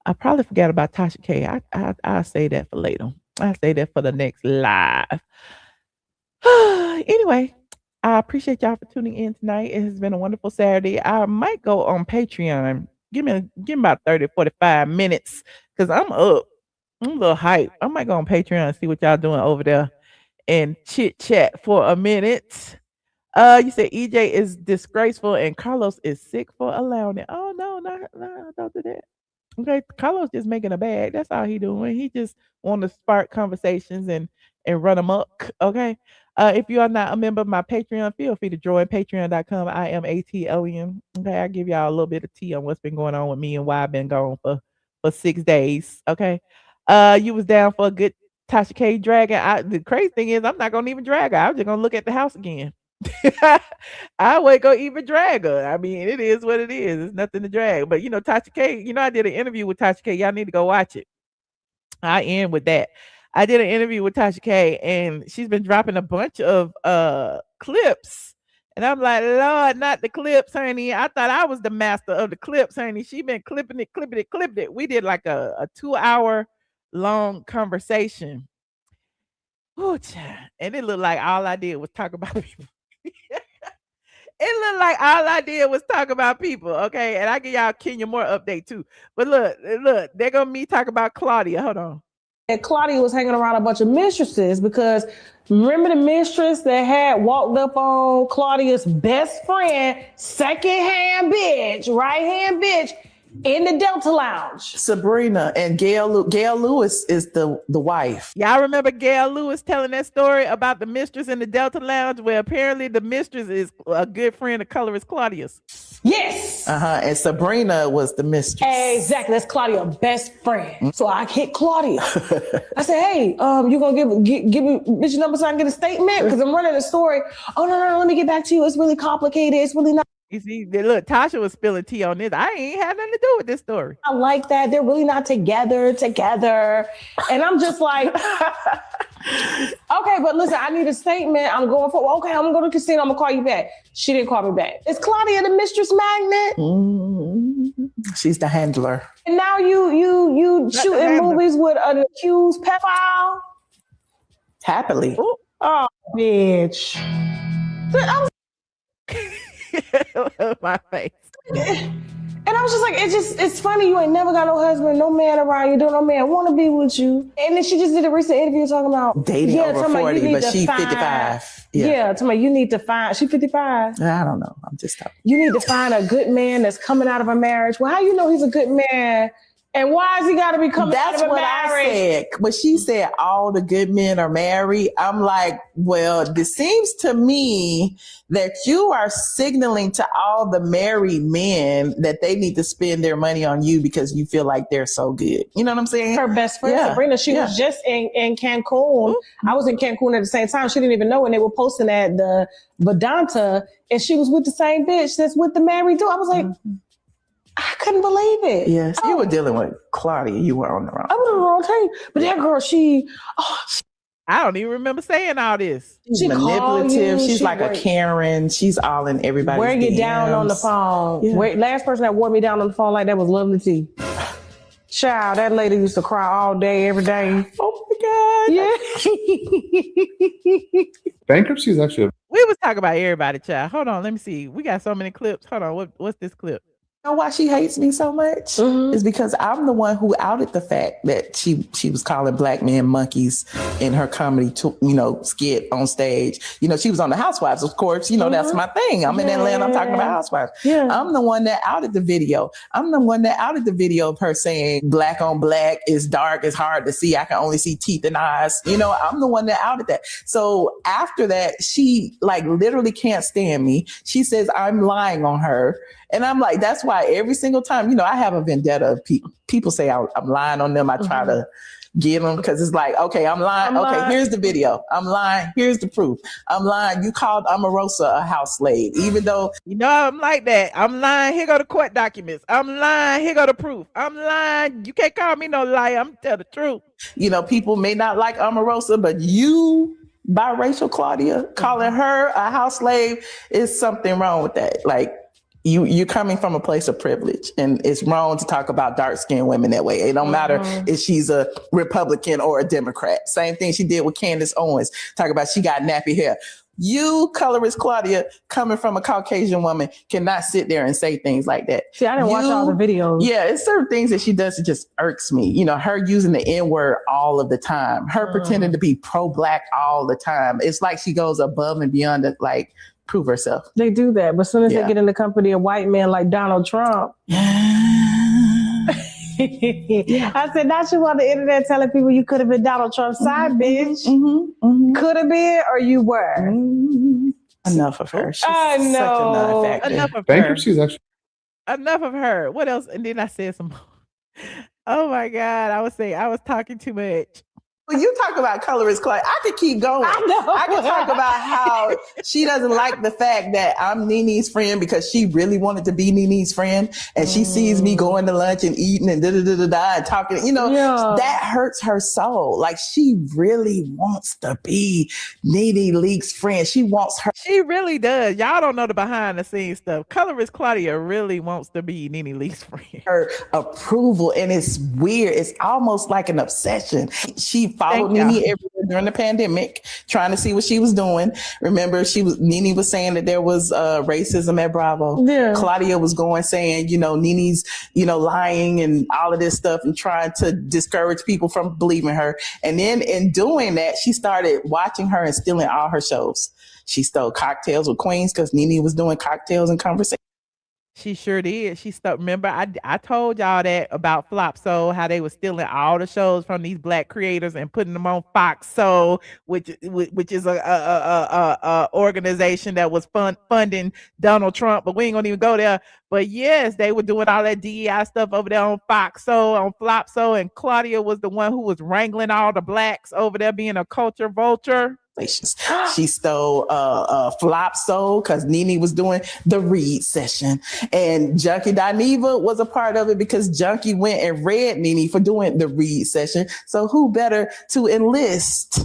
I probably forgot about Tasha K. I'll say that for later. I'll say that for the next live. Anyway, I appreciate y'all for tuning in tonight. It has been a wonderful Saturday. I might go on Patreon. Give me about 30, 45 minutes because I'm up. I'm a little hyped. I might go on Patreon and see what y'all doing over there and chit chat for a minute. You said EJ is disgraceful and Carlos is sick for allowing it. Oh no, don't do that. Okay, Carlos just making a bag. That's all he doing. He just want to spark conversations and run amok. Okay. If you are not a member of my Patreon, feel free to join patreon.com. I am ATLien. Okay, I give y'all a little bit of tea on what's been going on with me and why I've been gone for 6 days. Okay. You was down for a good Tasha K dragging. The crazy thing is I'm not gonna even drag her. I'm just gonna look at the house again. I won't go even drag her. I mean, it is what it is. It's nothing to drag. But Tasha K, I did an interview with Tasha K. Y'all need to go watch it. I end with that. I did an interview with Tasha K, and she's been dropping a bunch of clips. And I'm like, Lord, not the clips, honey. I thought I was the master of the clips, honey. She been clipping it. We did like a 2-hour long conversation. Oh, and it looked like all I did was talk about people. It looked like all I did was talk about people, okay? And I give y'all Kenya Moore update too. But look, they're gonna me talk about Claudia. Hold on. And Claudia was hanging around a bunch of mistresses because remember the mistress that had walked up on Claudia's best friend, secondhand bitch, right-hand bitch, in the Delta Lounge. Sabrina and Gail Lewis is the wife. Y'all remember Gail Lewis telling that story about the mistress in the Delta Lounge where apparently the mistress is a good friend of colorist Claudia's? Yes. And Sabrina was the mistress. Exactly. That's Claudia's best friend. So I hit Claudia. I said, hey, you gonna give me bitch your number so I can get a statement? Because I'm running a story. Oh, no, let me get back to you. It's really complicated. It's really not. You see, look, Tasha was spilling tea on this. I ain't had nothing to do with this story. I like that. They're really not together. And I'm just like, okay, but listen, I need a statement. I'm going for, okay, I'm going to go to the casino. I'm going to call you back. She didn't call me back. Is Claudia the mistress magnet? She's the handler. And now you shooting movies with an accused pedophile? Happily. Ooh. Oh, bitch. My face. And I was just like, it's funny. You ain't never got no husband, no man around you. Don't no man want to be with you. And then she just did a recent interview talking about dating over 40, but she's 55. Yeah, talking about you need to find. She 55. I don't know. I'm just talking. You need to find a good man that's coming out of a marriage. Well, how you know he's a good man And why has he got to be coming That's out of a what I marriage? said. But she said all the good men are married. I'm like, well, this seems to me that you are signaling to all the married men that they need to spend their money on you because you feel like they're so good. You know what I'm saying? Her best friend, Sabrina, she was just in Cancun. I was in Cancun at the same time. She didn't even know when they were posting at the Vedanta, and she was with the same bitch that's with the married dude. I was like, I couldn't believe it. Yes, you were dealing with Claudia. You were on the wrong. I was on the wrong team. But that girl, I don't even remember saying all this. She's manipulative. She's like a Karen. She's all in everybody's wear you DMs. down on the phone. Yeah. Last person that wore me down on the phone like that was Lovely T. Child, that lady used to cry all day, every day. Oh my God. Yeah. Bankruptcy is actually We was talking about everybody, child. Hold on, let me see. We got so many clips. Hold on, what's this clip? You know why she hates me so much? Is because I'm the one who outed the fact that she was calling black men monkeys in her comedy, skit on stage. You know, she was on the Housewives, of course. You know, that's my thing. I'm in Atlanta. I'm talking about Housewives. Yeah. I'm the one that outed the video. I'm the one that outed the video of her saying black on black is dark, it's hard to see. I can only see teeth and eyes. You know, I'm the one that outed that. So after that, she like literally can't stand me. She says I'm lying on her. And I'm like, that's why every single time, you know, I have a vendetta of people. People say I'm lying on them. I try to get them because it's like, okay, I'm lying. Here's the video. I'm lying. Here's the proof. I'm lying. You called Omarosa a house slave, even though. You know, I'm like that. I'm lying. Here go the court documents. I'm lying. Here go the proof. I'm lying. You can't call me no liar. I'm tell the truth. You know, people may not like Omarosa, but you, biracial Claudia, calling her a house slave is something wrong with that. Like, you're coming from a place of privilege, and it's wrong to talk about dark-skinned women that way. It don't matter if she's a Republican or a Democrat. Same thing she did with Candace Owens. Talk about she got nappy hair. You, colorist Claudia, coming from a Caucasian woman, cannot sit there and say things like that. See, I didn't watch all the videos. Yeah, it's certain things that she does that just irks me. You know, her using the N-word all of the time. Her pretending to be pro-black all the time. It's like she goes above and beyond to, like, prove herself. They do that, but as soon as they get in the company of white men like Donald Trump, I said, not you on the internet telling people you could have been Donald Trump's side bitch. Could have been, or you were. Enough of her. She's I know. such a non-factor. Enough of bankruptcy is actually Enough of her. What else? And then I said some. Oh my God! I was talking too much. When you talk about colorist Claudia, I could keep going. I can talk about how she doesn't like the fact that I'm Nene's friend because she really wanted to be Nene's friend. And she sees me going to lunch and eating and and talking, you know, that hurts her soul. Like she really wants to be Nene Leakes' friend. She wants her. She really does. Y'all don't know the behind the scenes stuff. Colorist Claudia really wants to be Nene Leakes' friend. Her approval, and it's weird. It's almost like an obsession. She followed Nene everywhere during the pandemic, trying to see what she was doing. Remember, Nene was saying that there was racism at Bravo. Yeah. Claudia was going saying, you know, Nene's, you know, lying and all of this stuff and trying to discourage people from believing her. And then in doing that, she started watching her and stealing all her shows. She stole Cocktails with Queens because Nene was doing cocktails and conversation. She sure did. She stuck. Remember, I told y'all that about Flop Soul, how they were stealing all the shows from these black creators and putting them on Fox Soul, which is a organization that was funding Donald Trump. But we ain't gonna even go there. But yes, they were doing all that DEI stuff over there on Fox Soul, on Flop Soul, and Claudia was the one who was wrangling all the blacks over there, being a culture vulture. She stole Flop Soul because Nene was doing the read session, and Junkie Dineva was a part of it because Junkie went and read Nene for doing the read session. So who better to enlist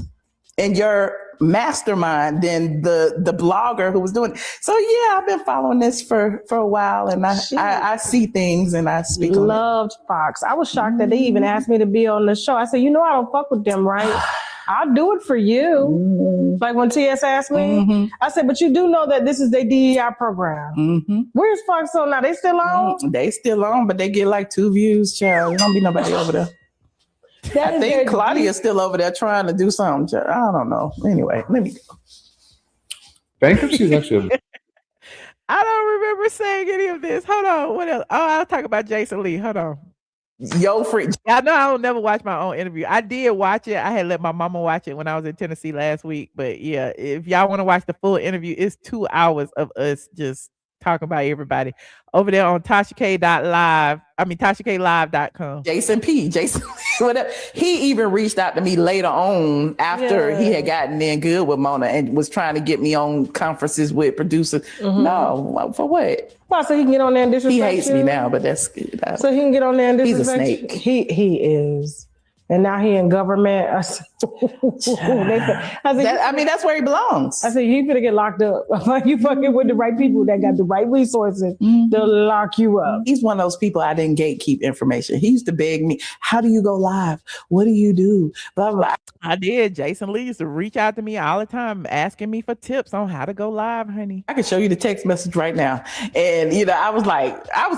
in your mastermind than the blogger who was doing it? So yeah, I've been following this for a while, and I see things and I speak. Loved Fox. I was shocked that they even asked me to be on the show. I said, you know, I don't fuck with them, right? I'll do it for you. Like when TS asked me, I said, but you do know that this is their DEI program. Where's Fox on now? They still on? They still on, but they get like 2 views, child. There don't be nobody over there. I think Claudia's still over there trying to do something. Child. I don't know. Anyway, let me go. Bankruptcy is actually I don't remember saying any of this. Hold on. What else? Oh, I'll talk about Jason Lee. Hold on. Yo, friend. I know I don't never watch my own interview. I did watch it. I had let my mama watch it when I was in Tennessee last week. But yeah, if y'all want to watch the full interview, it's 2 hours of us just talking about everybody over there on TashaK.live. I mean, TashaKLive.com. Jason, whatever. He even reached out to me later on after he had gotten in good with Mona and was trying to get me on conferences with producers. No, for what? Well, so he can get on there and disrespect He hates me you? now, but that's good. So he can get on there and He's a disrespect snake. you? He is. And now he in government. I said, that's where he belongs. I said, he better get locked up. Like, you fucking with the right people that got the right resources to lock you up. He's one of those people I didn't gatekeep information. He used to beg me, how do you go live? What do you do? Blah, blah, blah. I did. Jason Lee used to reach out to me all the time asking me for tips on how to go live, honey. I can show you the text message right now. And, I was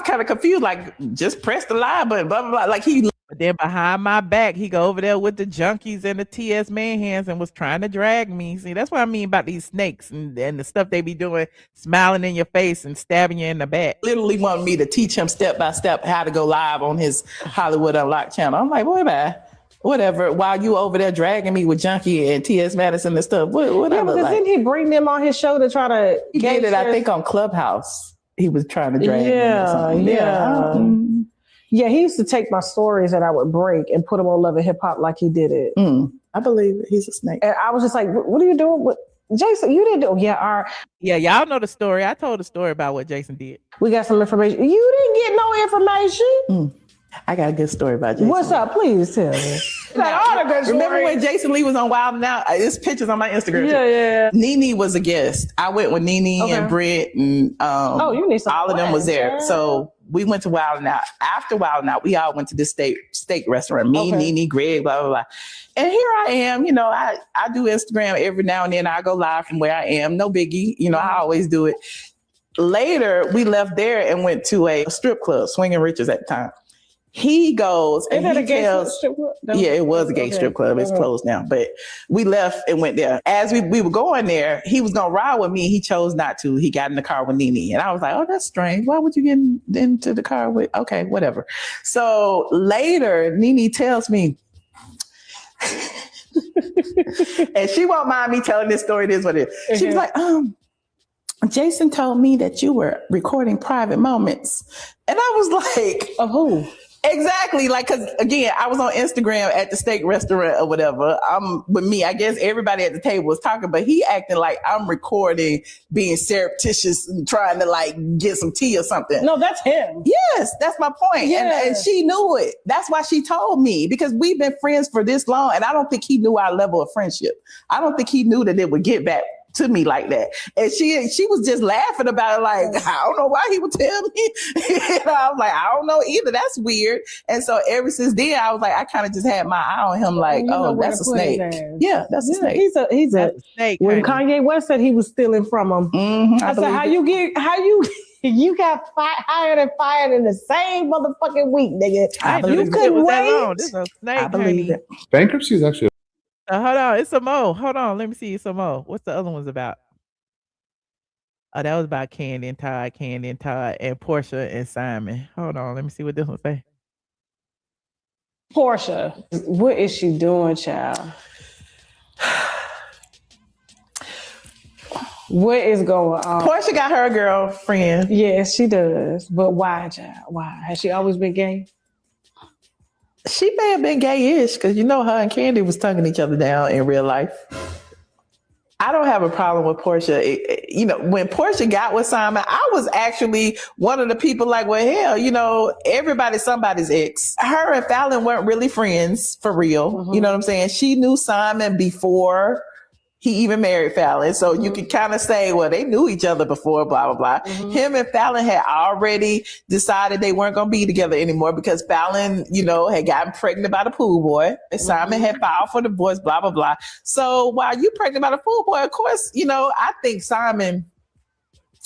kind of confused, like, just press the live button, blah, blah, blah. Like, but then behind my back, he go over there with the junkies and the TS Manhands and was trying to drag me. See, that's what I mean about these snakes and the stuff they be doing, smiling in your face and stabbing you in the back. Literally wanted me to teach him step by step how to go live on his Hollywood Unlocked channel. I'm like, boy, bye. Whatever. While you over there dragging me with Junkie and TS Madison and stuff. Whatever. Because didn't he bring them on his show to try to He did it, I think, on Clubhouse. He was trying to drag me or something. Yeah, he used to take my stories that I would break and put them on Love and Hip Hop like he did it. I believe it. He's a snake. And I was just like, what are you doing? What, Jason, you didn't do. Yeah, y'all know the story. I told the story about what Jason did. We got some information. You didn't get no information. I got a good story about Jason. What's up? Please tell me. Remember when Jason Lee was on Wild and Out? There's pictures on my Instagram. Yeah. Nene was a guest. I went with Nene and Britt and you need some all of them was there. friends, So we went to Wild and Out. After Wild and Out, we all went to this steak restaurant. Me, Nene, Greg, blah, blah, blah. And here I am, I do Instagram every now and then. I go live from where I am. No biggie. I always do it. Later, we left there and went to a strip club, Swinging Riches at the time. He goes and he tells, it was a gay strip club. It's closed now, but we left and went there. As we were going there, he was going to ride with me. He chose not to. He got in the car with Nene. And I was like, oh, that's strange. Why would you get into the car with, okay, whatever. So later, Nene tells me, and she won't mind me telling this story. It is what it is. She was like, Jason told me that you were recording private moments. And I was like, of who? Exactly. Like, cause again, I was on Instagram at the steak restaurant or whatever. With me, I guess everybody at the table was talking, but he acting like I'm recording, being surreptitious and trying to like get some tea or something. No, that's him. Yes, that's my point. And she knew it. That's why she told me, because we've been friends for this long. And I don't think he knew our level of friendship. I don't think he knew that it would get back to me like that. And she was just laughing about it, like, I don't know why he would tell me. I was like, I don't know either. That's weird. And so ever since then, I was like, I kind of just had my eye on him, like, that's a snake. Yeah, that's a snake. He's a snake. When Kanye West said he was stealing from him, I said, you got hired and fired in the same motherfucking week, nigga. You couldn't wait. This is a snake. I believe it. Bankruptcy is actually hold on, it's some more. Hold on, let me see some more. What's the other ones about? Oh, that was about Kandi Todd, and Portia and Simon. Hold on, let me see what this one say. Portia, what is she doing, child? What is going on? Portia got her girlfriend. Yes, she does. But why, child? Why? Has she always been gay? She may have been gay-ish because her and Kandi was tonguing each other down in real life. I don't have a problem with Portia. When Portia got with Simon, I was actually one of the people like, well, hell, everybody's somebody's ex. Her and Fallon weren't really friends for real. You know what I'm saying? She knew Simon before he even married Fallon. So you could kind of say, well, they knew each other before, blah, blah, blah. Him and Fallon had already decided they weren't going to be together anymore because Fallon, had gotten pregnant by the pool boy. And Simon had filed for divorce, blah, blah, blah. So while you pregnant by the pool boy, of course, I think Simon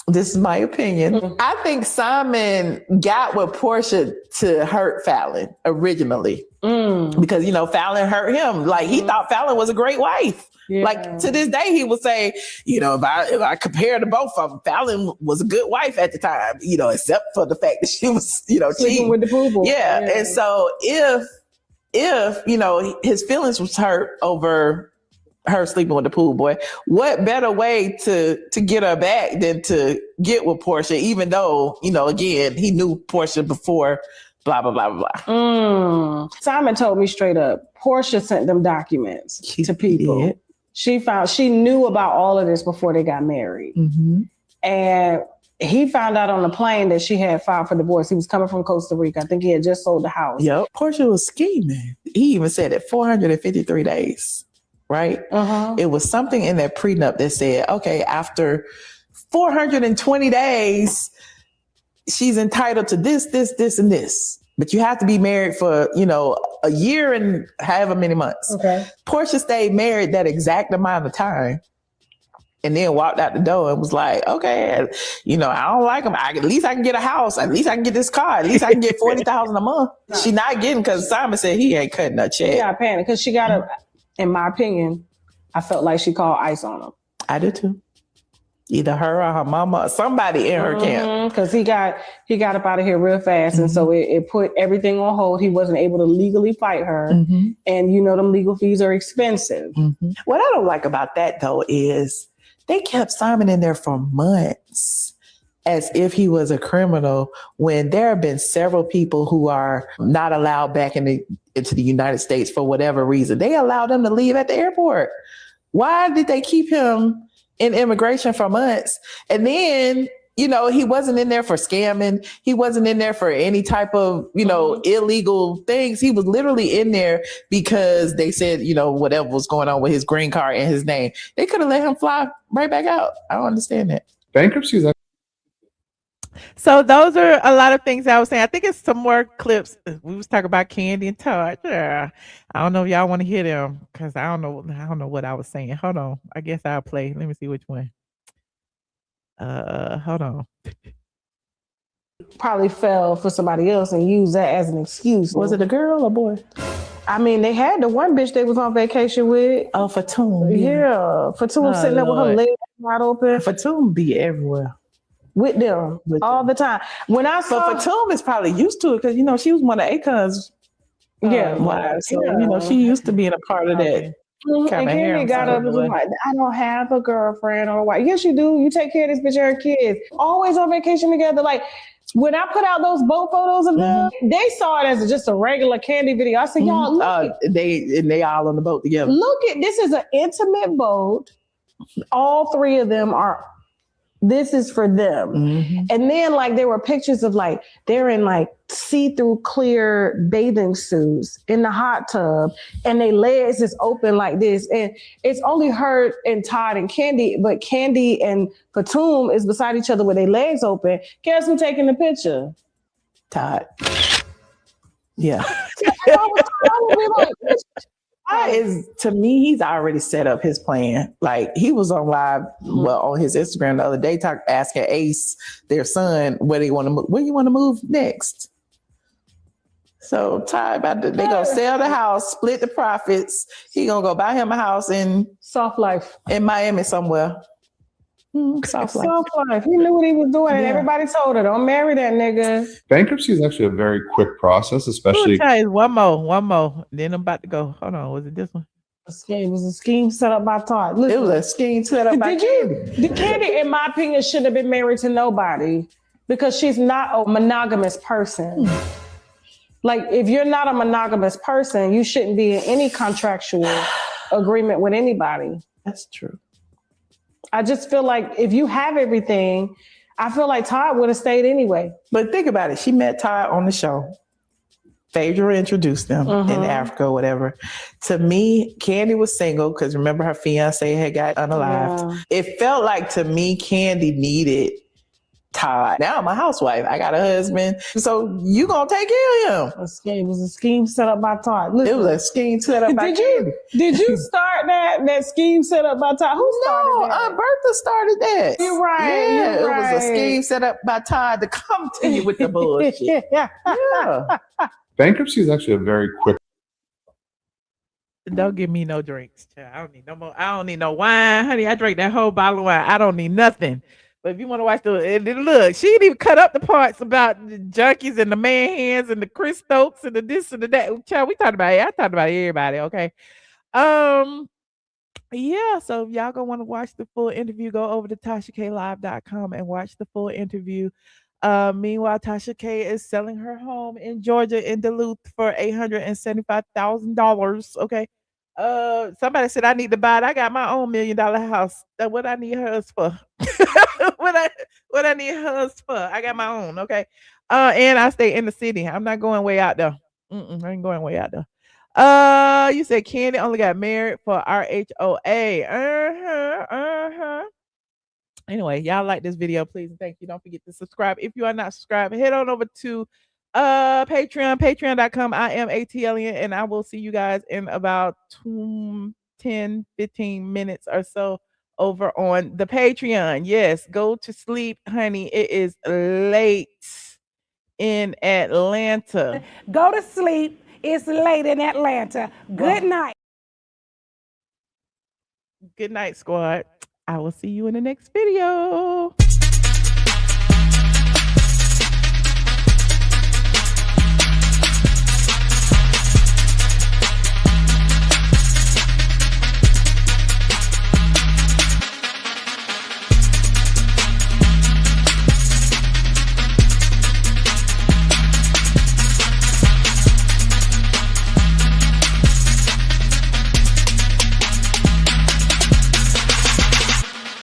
This is my opinion. I think Simon got with Portia to hurt Fallon originally. Because, you know, Fallon hurt him. Like, he thought Fallon was a great wife. Yeah. Like, to this day, he would say, you know, if I compare the both of them, Fallon was a good wife at the time, you know, except for the fact that she was, you know, cheating with the poo-poo. Yeah. And so if, you know, his feelings was hurt over her sleeping with the pool boy, what better way to get her back than to get with Portia, even though, you know, again, he knew Portia before blah, blah, blah, blah. Simon told me straight up, Portia sent them documents to people. She knew about all of this before they got married. And he found out on the plane that she had filed for divorce. He was coming from Costa Rica. I think he had just sold the house. Yep. Portia was scheming. He even said it 453 days. Right? It was something in that prenup that said, okay, after 420 days, she's entitled to this, and this. But you have to be married for, you know, a year and however many months. Okay. Portia stayed married that exact amount of time and then walked out the door and was like, okay, you know, I don't like him. At least I can get a house. At least I can get this car. At least I can get $40,000 a month. She not getting, because Simon said he ain't cutting a check. Yeah, I panicked because she got a... In my opinion, I felt like she called ice on him. I do too. Either her or her mama or somebody in her camp. Because he got up out of here real fast. And so it put everything on hold. He wasn't able to legally fight her. And you know, them legal fees are expensive. What I don't like about that though is they kept Simon in there for months as if he was a criminal, when there have been several people who are not allowed back into the United States for whatever reason. They allowed them to leave at the airport. Why did they keep him in immigration for months? And then, you know, he wasn't in there for scamming. He wasn't in there for any type of, you know, illegal things. He was literally in there because they said, you know, whatever was going on with his green card and his name. They could have let him fly right back out. I don't understand that. Bankruptcy is actually. So those are a lot of things I was saying. I think it's some more clips. We was talking about Kandi and Todd. Yeah. I don't know if y'all want to hear them because I don't know what I was saying. Hold on. I guess I'll play. Let me see which one. Hold on. Probably fell for somebody else and used that as an excuse. Was it a girl or boy? I mean, they had the one bitch they was on vacation with. Oh, Fatum. Yeah. Fatum sitting there with her legs wide open. Fatum be everywhere. With them all the time. When I saw, but Fatum is probably used to it because, you know, she was one of Akon's wives. So, you know, she used to being a part of that. And Kandi got up and was like, I don't have a girlfriend or a wife. Yes, you do. You take care of this bitch and her kids. Always on vacation together. Like, when I put out those boat photos of them, they saw it as just a regular Kandi video. I said, y'all, look. They all on the boat together. Look at, this is an intimate boat. All three of them are... This is for them. And then like there were pictures of like they're in like see-through clear bathing suits in the hot tub and their legs is open like this. And it's only her and Todd and Kandi, but Kandi and Fatum is beside each other with their legs open. Guess who's taking the picture? Todd. Yeah. To me, he's already set up his plan. Like he was on live, on his Instagram the other day, asking Ace, their son, where you want to move next. So Todd they gonna sell the house, split the profits. He gonna go buy him a house in Soft Life in Miami somewhere. Soft life. He knew what he was doing, and everybody told her, "Don't marry that nigga." Bankruptcy is actually a very quick process, especially. One more. Then I'm about to go. Hold on, was it this one? It was a scheme set up by Todd. Listen, it was a scheme set up by Kandi. The Kandi, in my opinion, should have been married to nobody because she's not a monogamous person. Like, if you're not a monogamous person, you shouldn't be in any contractual agreement with anybody. That's true. I just feel like if you have everything, I feel like Todd would have stayed anyway. But think about it. She met Todd on the show. Phaedra introduced them in Africa or whatever. To me, Kandi was single because remember her fiance had got unalived. Yeah. It felt like to me, Kandi needed Todd. Now I'm a housewife. I got a husband. So you gonna take care of him. It was a scheme set up by Todd. Listen, it was a scheme set up by Kandi. Did you start that scheme set up by Todd? Who started that? Bertha started that. You're right. Yeah, you're it was a right. scheme set up by Todd to come to you with the bullshit. Yeah. Bankruptcy is actually a very quick. Don't give me no drinks, child. I don't need no more. I don't need no wine, honey. I drank that whole bottle of wine. I don't need nothing. But if you want to watch look, she didn't even cut up the parts about the junkies and the man hands and the Chris Stokes and the this and the that. Child, we talked about it. I talked about everybody. Okay. Yeah. So if y'all gonna want to watch the full interview, go over to TashaKLive.com and watch the full interview. Meanwhile, Tasha K is selling her home in Georgia in Duluth for $875,000. Okay. Somebody said I need to buy it. I got my own $1 million house. That's what I need hers for. what I need hers for. I got my own. Okay. And I stay in the city. I'm not going way out there. I ain't going way out there. You said Kandi only got married for RHOA. Anyway, y'all like this video, please and thank you. Don't forget to subscribe. If you are not subscribed, head on over to Patreon, patreon.com. I am ATLien, and I will see you guys in about 10, 15 minutes or so over on the Patreon. Yes, go to sleep, honey. It is late in Atlanta. Go to sleep. It's late in Atlanta. Good night. Good night, squad. I will see you in the next video.